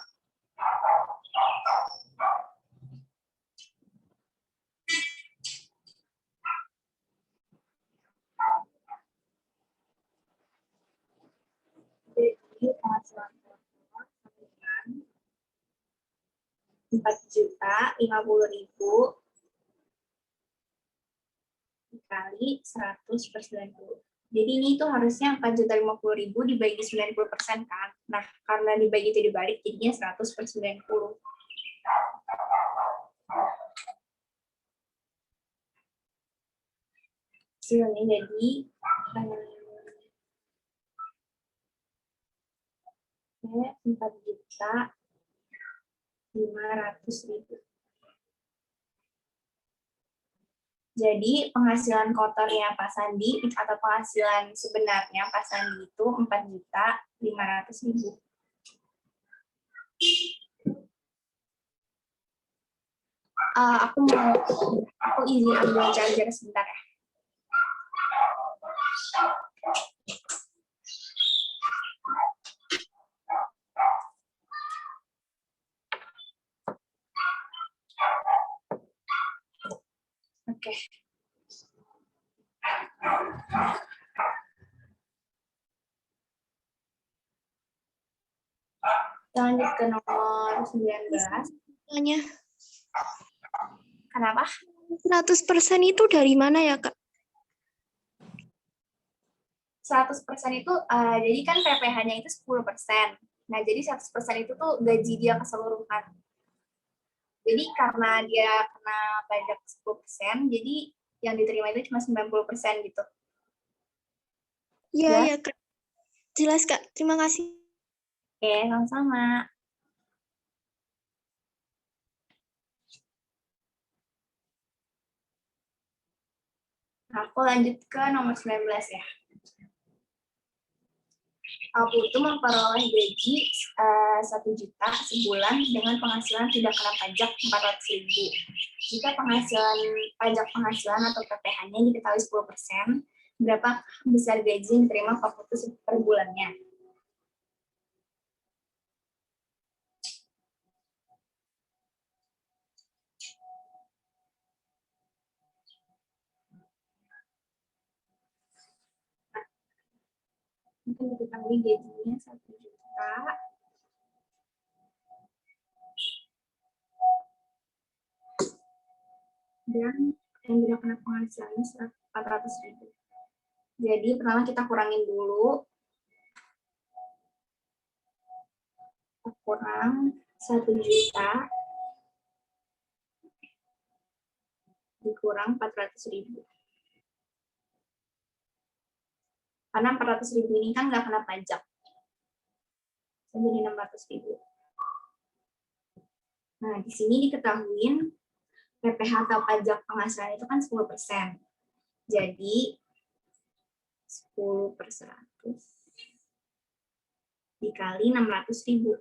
Jadi penghasilan kotor dengan 4.050.000 dikali 100/90. Jadi ini tuh harusnya 4.050.000 dibagi 90% kan. Nah, karena dibagi itu dibalik jadinya 100/90. Hasilnya jadi 4.500.000. Jadi penghasilan kotornya Pak Sandi atau penghasilan sebenarnya Pak Sandi itu 4.500.000. Aku izin ambil charger sebentar ya. Oke. Lanjut ke nomor 19. Kenapa? 100% itu dari mana ya, Kak? 100% itu, jadi kan PPh-nya itu 10%. Nah, jadi 100% itu tuh gaji dia keseluruhan. Jadi karena dia kena pajak 10%, jadi yang diterima itu cuma 90% gitu. Iya, Ya? iya, Kak. Jelas, Kak. Terima kasih. Oke, sama-sama. Nah, aku lanjut ke nomor 19 ya. Putu memperoleh gaji 1 juta sebulan dengan penghasilan tidak kena pajak 400.000. Jika pajak penghasilan atau PPh-nya diketahui 10%, berapa besar gaji yang diterima Pak Putu per bulannya? Mungkin diketahui gajinya 1 juta. Dan yang tidak kena penghasilannya 400.000. Jadi pertama kita kurangin dulu. Kurang 1 juta dikurang 400.000. Karena 400.000 ini kan nggak kena pajak. Jadi 600.000. Nah, di sini diketahuin PPh atau pajak penghasilan itu kan 10%. Jadi 10 per 100 dikali 600.000.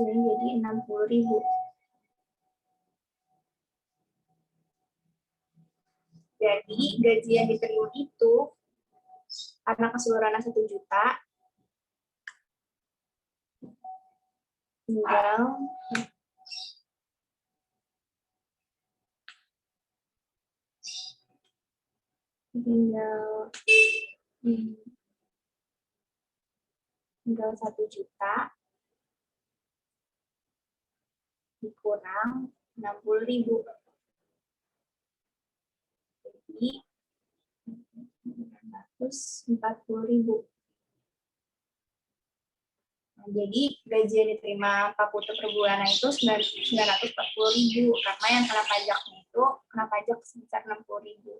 Jadi 60.000. Jadi gaji yang diterima itu karena keseluruhan 1 juta tinggal tinggal 1 juta dikurang 60.000. Jadi 940.000. Nah, jadi gaji yang diterima Pak Putu per bulan itu 940.000 karena yang kena pajaknya itu kena pajak sebesar 60.000.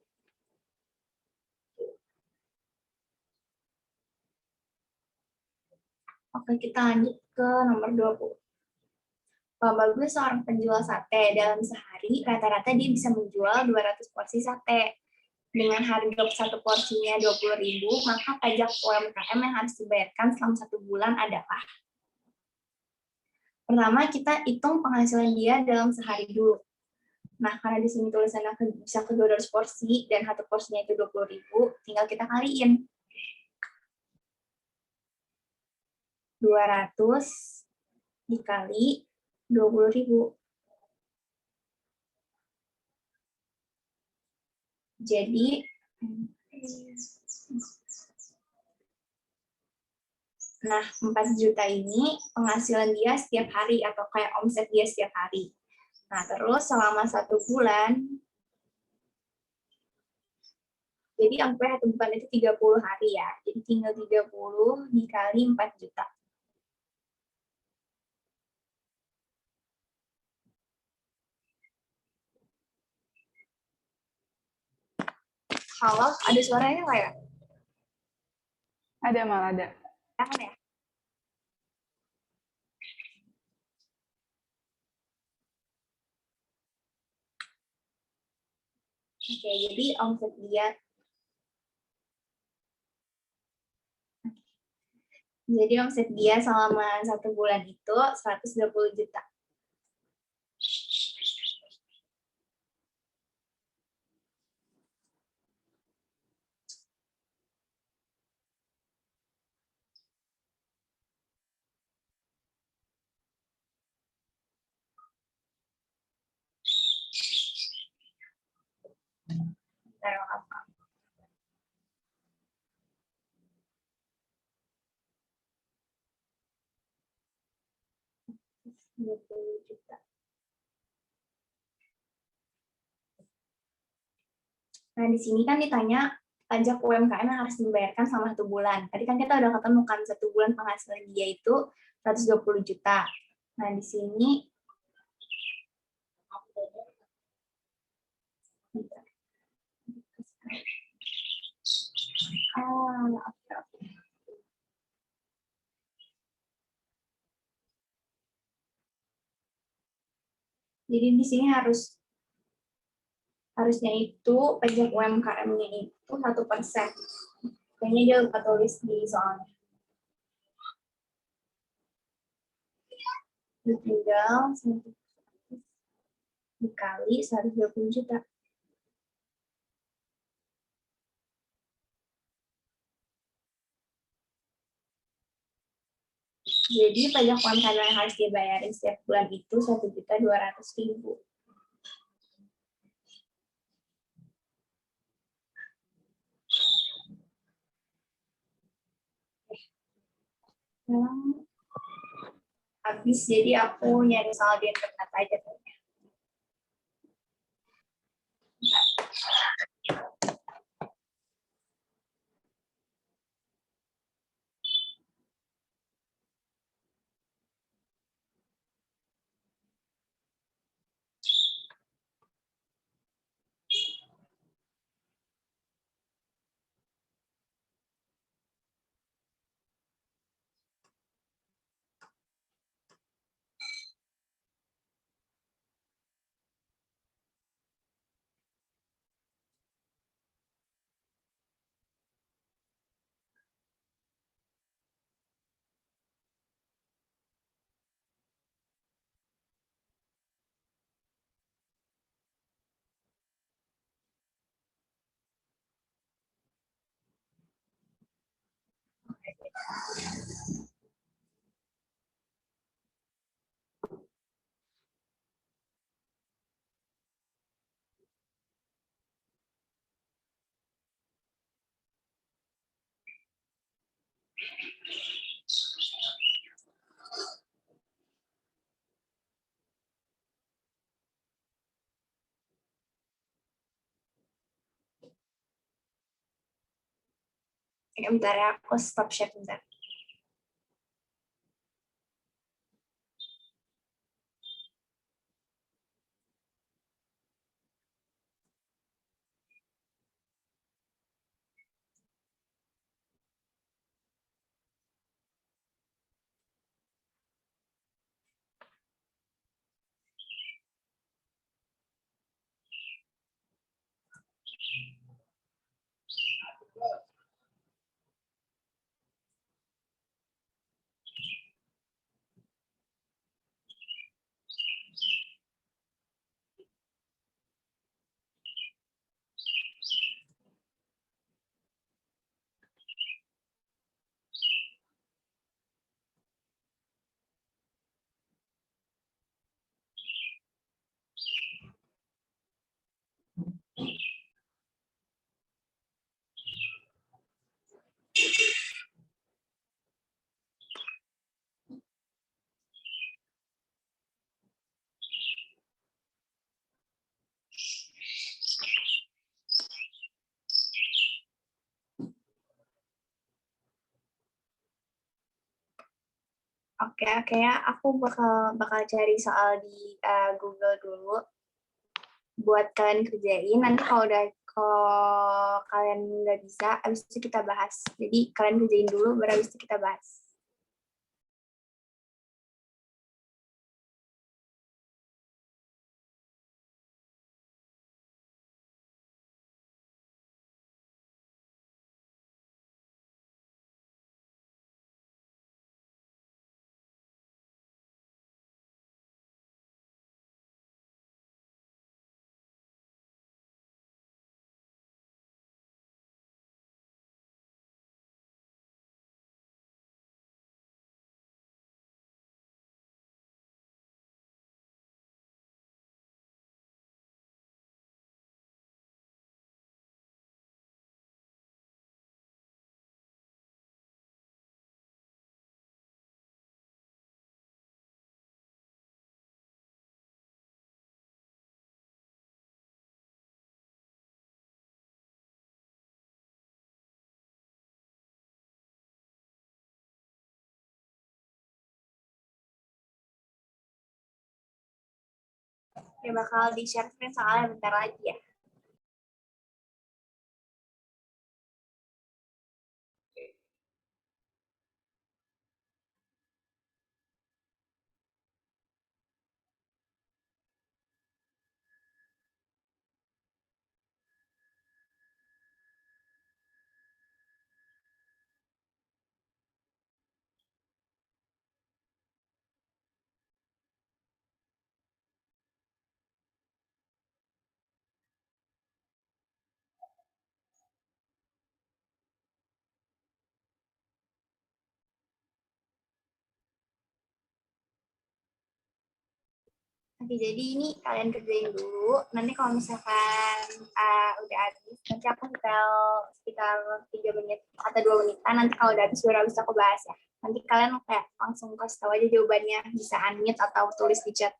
Oke, kita lanjut ke nomor 20. Pak Bagus seorang penjual sate. Dalam sehari, rata-rata dia bisa menjual 200 porsi sate. Dengan harga satu porsinya 20.000, maka pajak UMKM yang harus dibayarkan selama 1 bulan adalah. Pertama, kita hitung penghasilan dia dalam sehari dulu. Nah, karena di sini tulisannya bisa ke 200 porsi, dan satu porsinya itu 20.000, tinggal kita kaliin. 200 dikali 20.000. Jadi, nah 4 juta ini penghasilan dia setiap hari atau kayak omset dia setiap hari. Nah, terus selama 1 bulan, jadi sampai 1 bulan itu 30 hari ya. Jadi tinggal 30 dikali 4 juta. Halo, ada suaranya nggak ya? Ada, malah ada. Kan ya? Oke, jadi omset dia. Jadi omset dia selama 1 bulan itu 120 juta. Taruh apa? Juta. Nah, di sini kan ditanya pajak UMKM yang harus dibayarkan selama 1 bulan. Tadi kan kita udah ketemu kan 1 bulan penghasilan dia itu 120 juta. Nah, di sini oke. Jadi di sini harusnya itu pajak UMKM-nya itu 1%. Kayaknya dia lupa tulis di soalnya. Tinggal dikali 120 juta. Jadi pajak UMKM yang harus dibayarin setiap bulan itu 1.200.000. Habis, jadi aku nyari soal di internet aja. Bentar ya, aku stop share bentar. Oke ya, aku bakal cari soal di Google dulu buat kalian kerjain. Nanti kalau kalian nggak bisa, abis itu kita bahas. Jadi kalian kerjain dulu, baru abis itu kita bahas. Ya bakal di-share screen soalnya bentar lagi ya. Oke, jadi ini kalian kerjain dulu. Nanti kalau misalkan udah habis, nanti aku sekitar 3 menit atau 2 menitan. Nanti kalau udah habis, baru habis aku bahas ya. Nanti kalian kayak langsung kasih tahu aja jawabannya. Bisa unmute atau tulis di chat.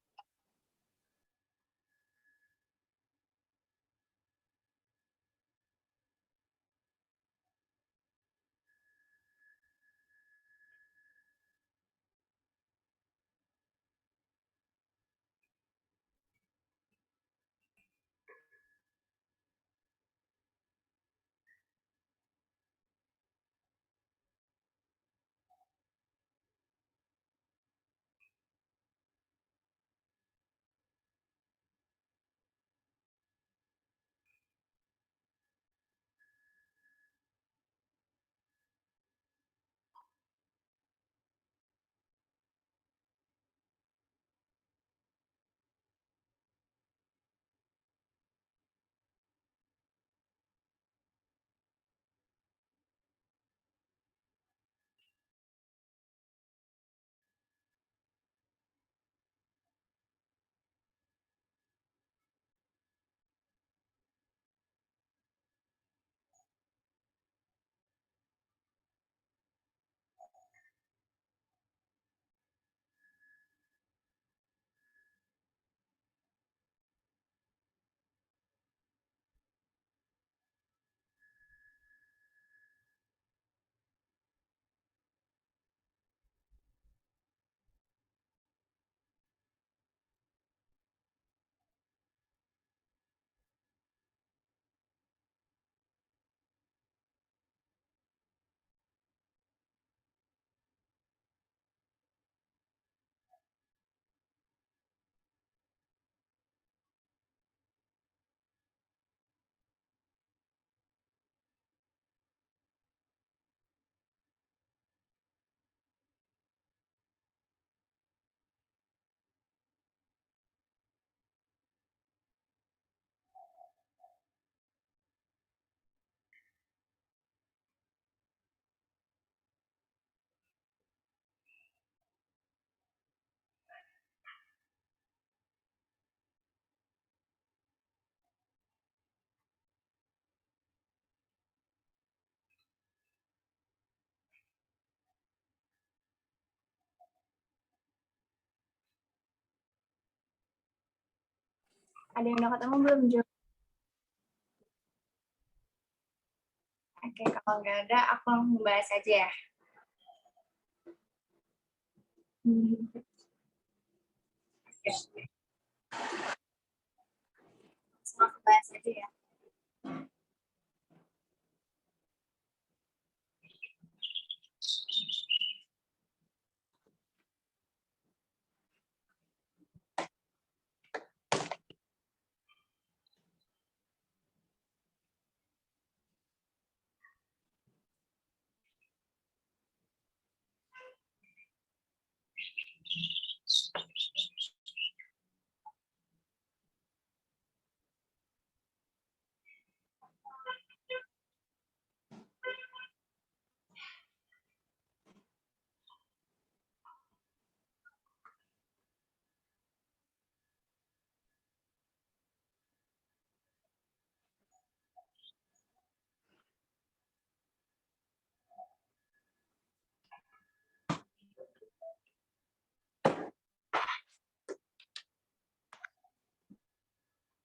Ada yang udah ketemu belum, Jo? Oke, kalau nggak ada, aku langsung bahas aja ya. Oke, langsung aku bahas aja ya.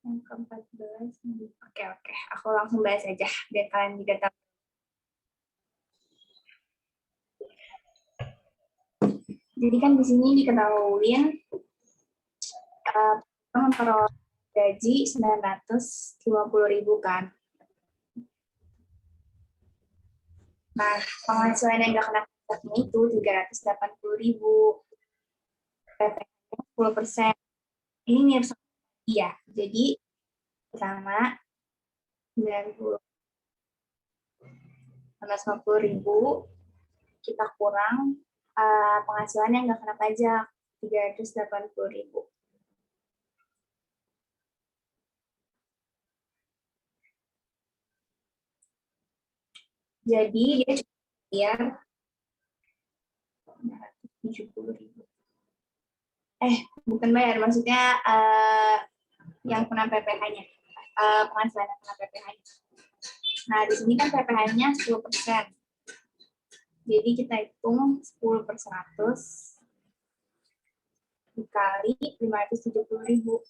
Yang ke-14. Oke, aku langsung bahas aja biar kalian juga tahu. Jadi kan di sini diketahuin memperoleh gaji 950.000 kan. Nah, penghasilan yang nggak kena pajaknya itu 380.000. PPh 10%. Ini mirip sama ya. Jadi pertama 90 150.000 kita kurang penghasilan yang nggak kena pajak 380.000. Jadi dia cuma bayar 70.000. Bukan bayar, maksudnya yang kena PPh-nya, penghasilan yang kena PPh-nya. Nah, di sini kan PPh-nya 10%. Jadi kita hitung 10/100 dikali 570.000.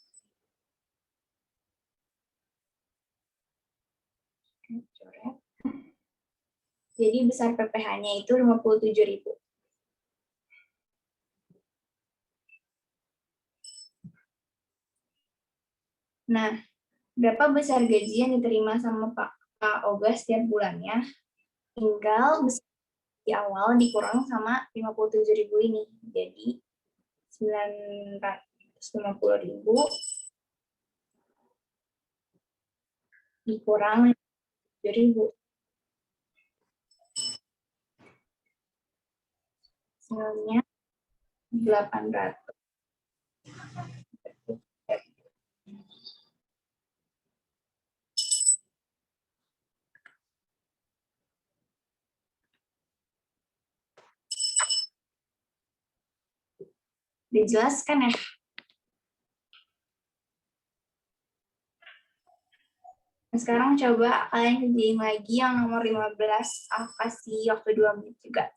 Jadi besar PPh-nya itu 57.000. Nah, berapa besar gaji yang diterima sama Pak Oga setiap bulannya? Tinggal besar di awal dikurang sama 57.000 ini. Jadi 950.000 dikurang 7.000. Hasilnya 800. Dijelaskan ya? Nah, sekarang coba kalian kerjain lagi yang nomor 15. Aku kasih waktu 2 menit juga.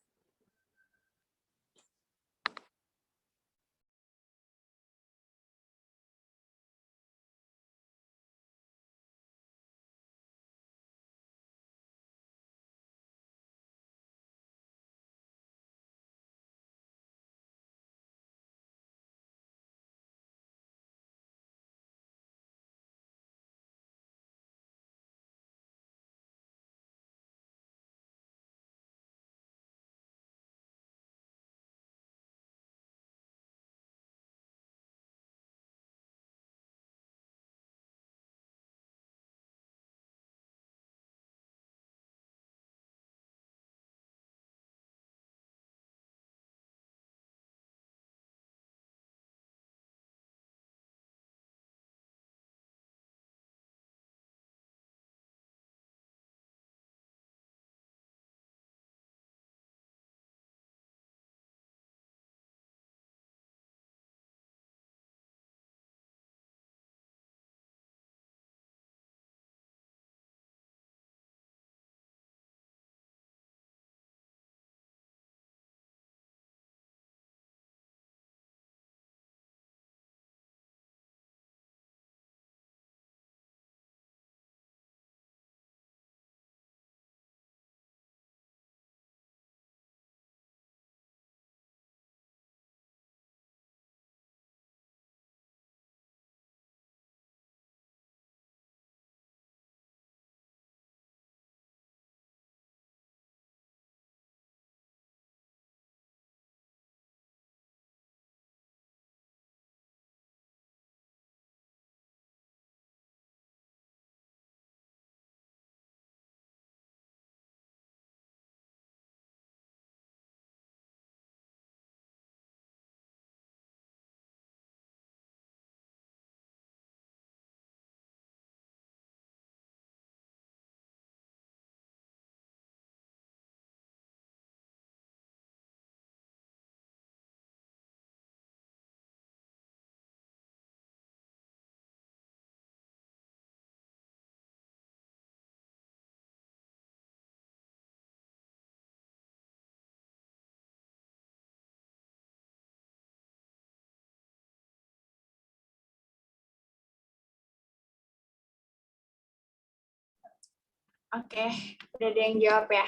Oke, udah ada yang jawab ya?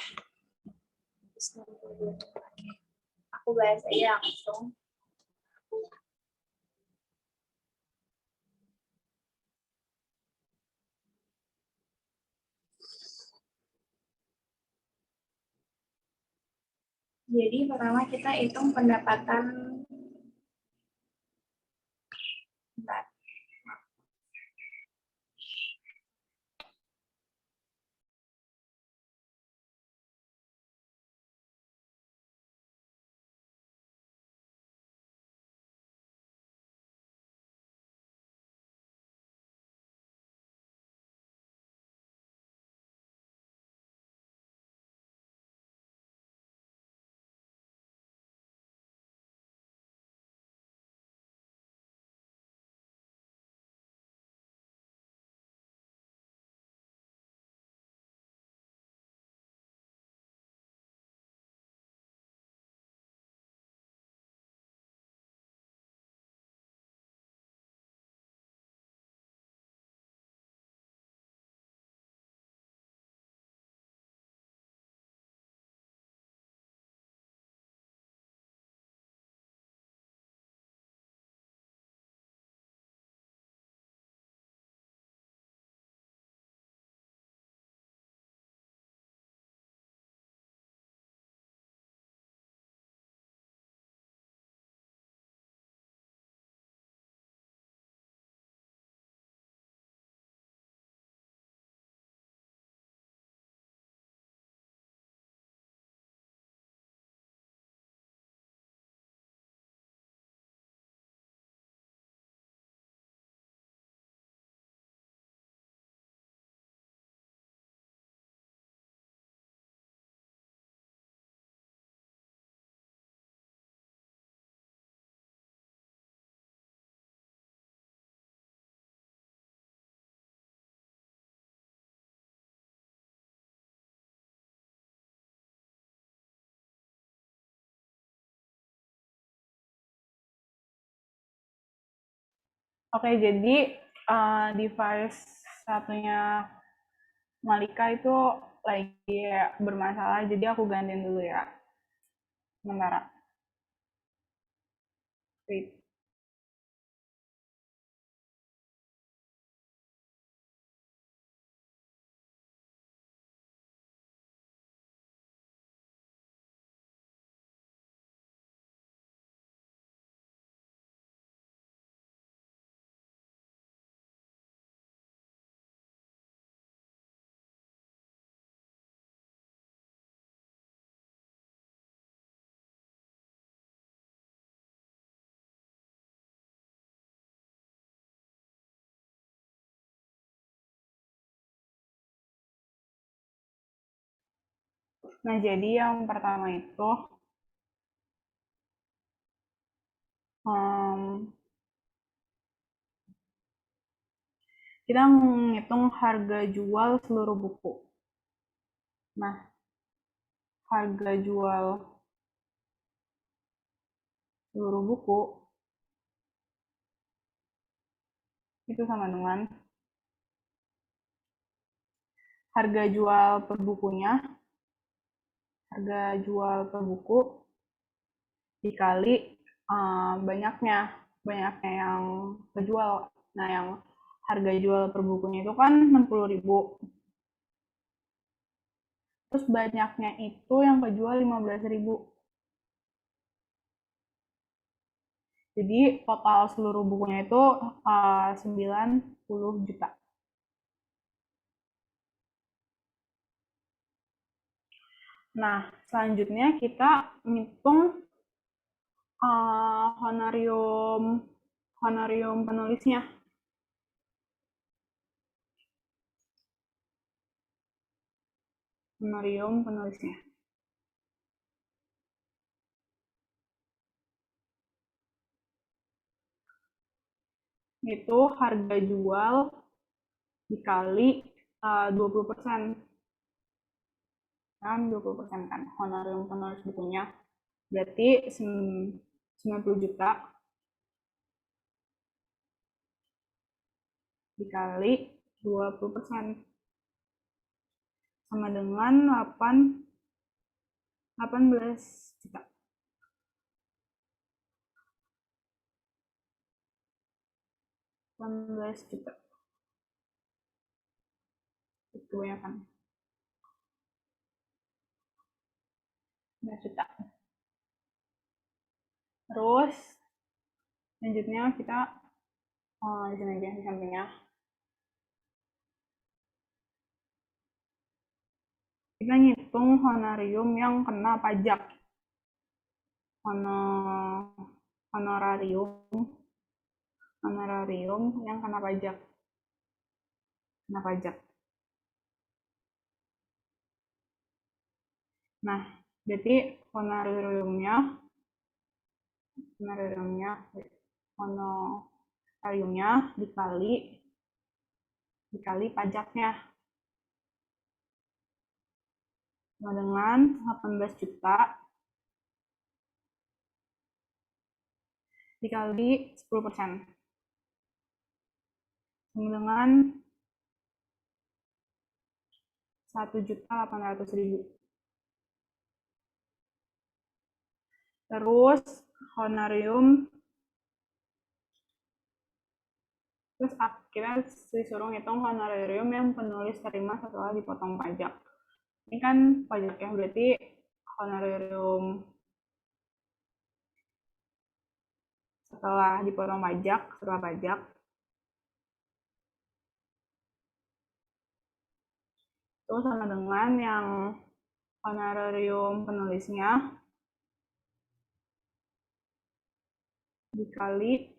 Oke. Aku bahas aja langsung. Jadi pertama kita hitung pendapatan. Bentar. Oke, jadi device satunya Malika itu lagi bermasalah, jadi aku gantiin dulu ya. Sementara. Wait. Nah, jadi yang pertama itu kita menghitung harga jual seluruh buku. Nah, harga jual seluruh buku itu sama dengan harga jual per bukunya, harga jual per buku dikali banyaknya yang kejual. Nah, yang harga jual per bukunya itu kan 60.000. Terus banyaknya itu yang kejual 15.000. Jadi total seluruh bukunya itu 90 juta. Nah, selanjutnya kita ngitung honorium penulisnya. Honorium penulisnya. Itu harga jual dikali 20%. Kan 20% kan honorium penulis bukunya. Berarti 90 juta dikali 20% sama dengan 18 juta. 18 juta. Itu ya kan. 18 juta. Terus selanjutnya kita di sini aja di sampingnya. Kita ngitung honorarium yang kena pajak. Honorarium yang kena pajak. Nah, jadi honorariumnya dikali pajaknya sama dengan 18 juta dikali 10%. Sama dengan 1.800.000. Terus kita disuruh ngitung honorarium yang penulis terima setelah dipotong pajak. Ini kan pajaknya, berarti honorarium setelah dipotong pajak, itu sama dengan yang honorarium penulisnya dikali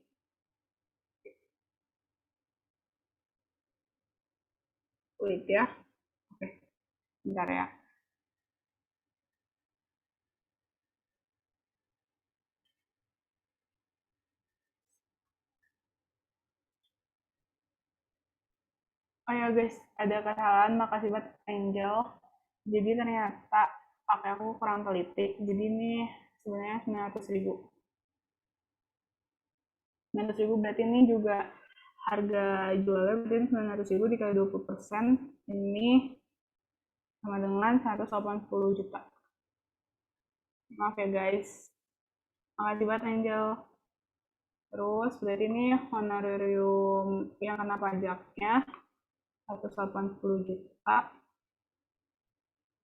ya. Oke, bentar ya. Oh ya guys, ada kesalahan, makasih buat Angel. Jadi ternyata pakai aku kurang teliti. Jadi ini sebenarnya 900.000. 900.000 berarti ini juga harga jualnya berarti 900.000 dikali 20%. Ini sama dengan 180 juta. Maaf ya guys. Makasih buat Angel. Terus berarti ini honorarium yang kena pajaknya 180 juta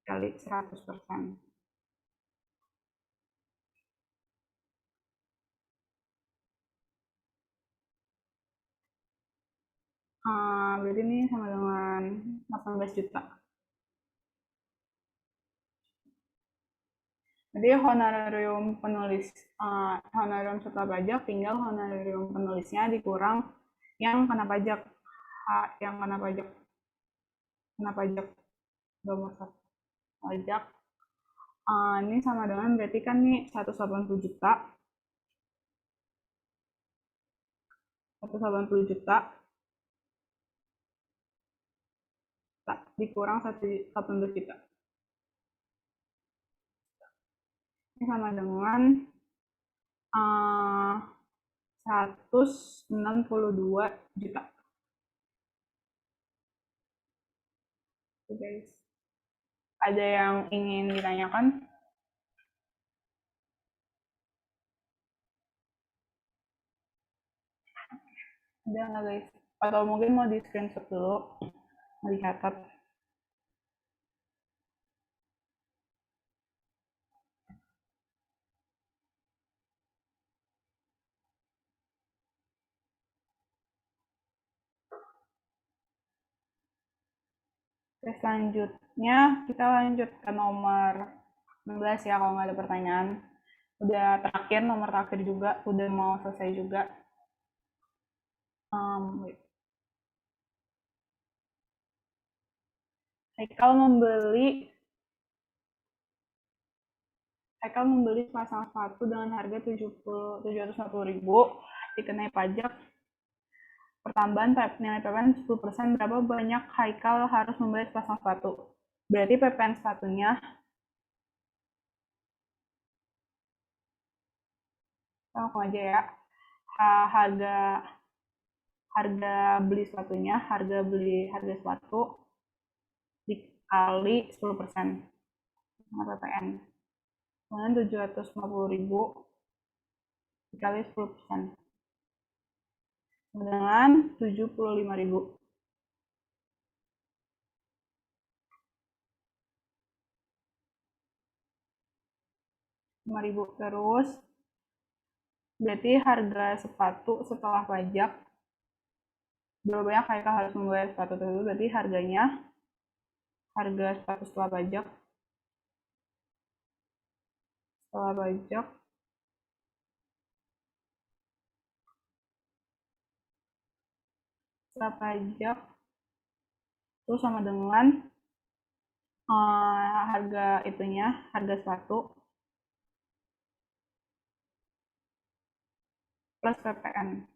kali 100%. Berarti ini sama dengan 18 juta. Jadi honorarium setelah pajak tinggal honorarium penulisnya dikurang yang kena pajak. Yang kena pajak nomor 1 pajak. Ini sama dengan berarti kan nih 180 juta. 180 juta dikurang 18 juta. Ini sama dengan 162 juta. Oke guys. Ada yang ingin ditanyakan? Ada nggak guys? Atau mungkin mau di screenshot dulu, mau dicatat. Oke, selanjutnya kita lanjut ke nomor 16 ya kalau nggak ada pertanyaan. Udah terakhir, nomor terakhir juga, udah mau selesai juga. Haikal membeli sepasang sepatu dengan harga 750.000, dikenai pajak pertambahan nilai PPN 10%. Berapa banyak Haikal harus membeli sepasang sepatu? Berarti PPN sepatunya langsung aja ya. Harga beli sepatunya, harga sepatu dikali 10% sama PPN. Kemudian 750.000 dikali 10% dengan 75.000. 5.000. Terus Berarti harga sepatu setelah pajak, berapa banyak Haikal harus membayar sepatu tersebut, berarti harga sepatu setelah pajak, setelah pajak itu sama dengan harga sepatu plus PPN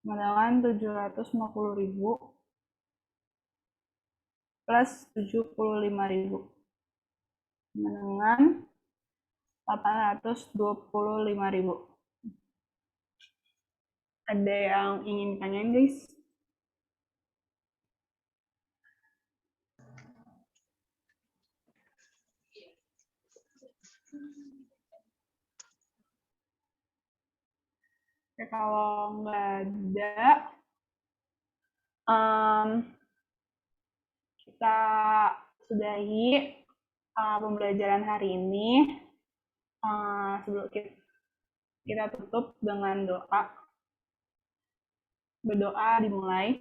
sama dengan 750.000 plus 75.000 sama dengan 825.000. Ada yang ingin ditanyain, guys? Oke, kalau nggak ada, kita sudahi pembelajaran hari ini. Sebelum kita tutup dengan doa. Berdoa dimulai.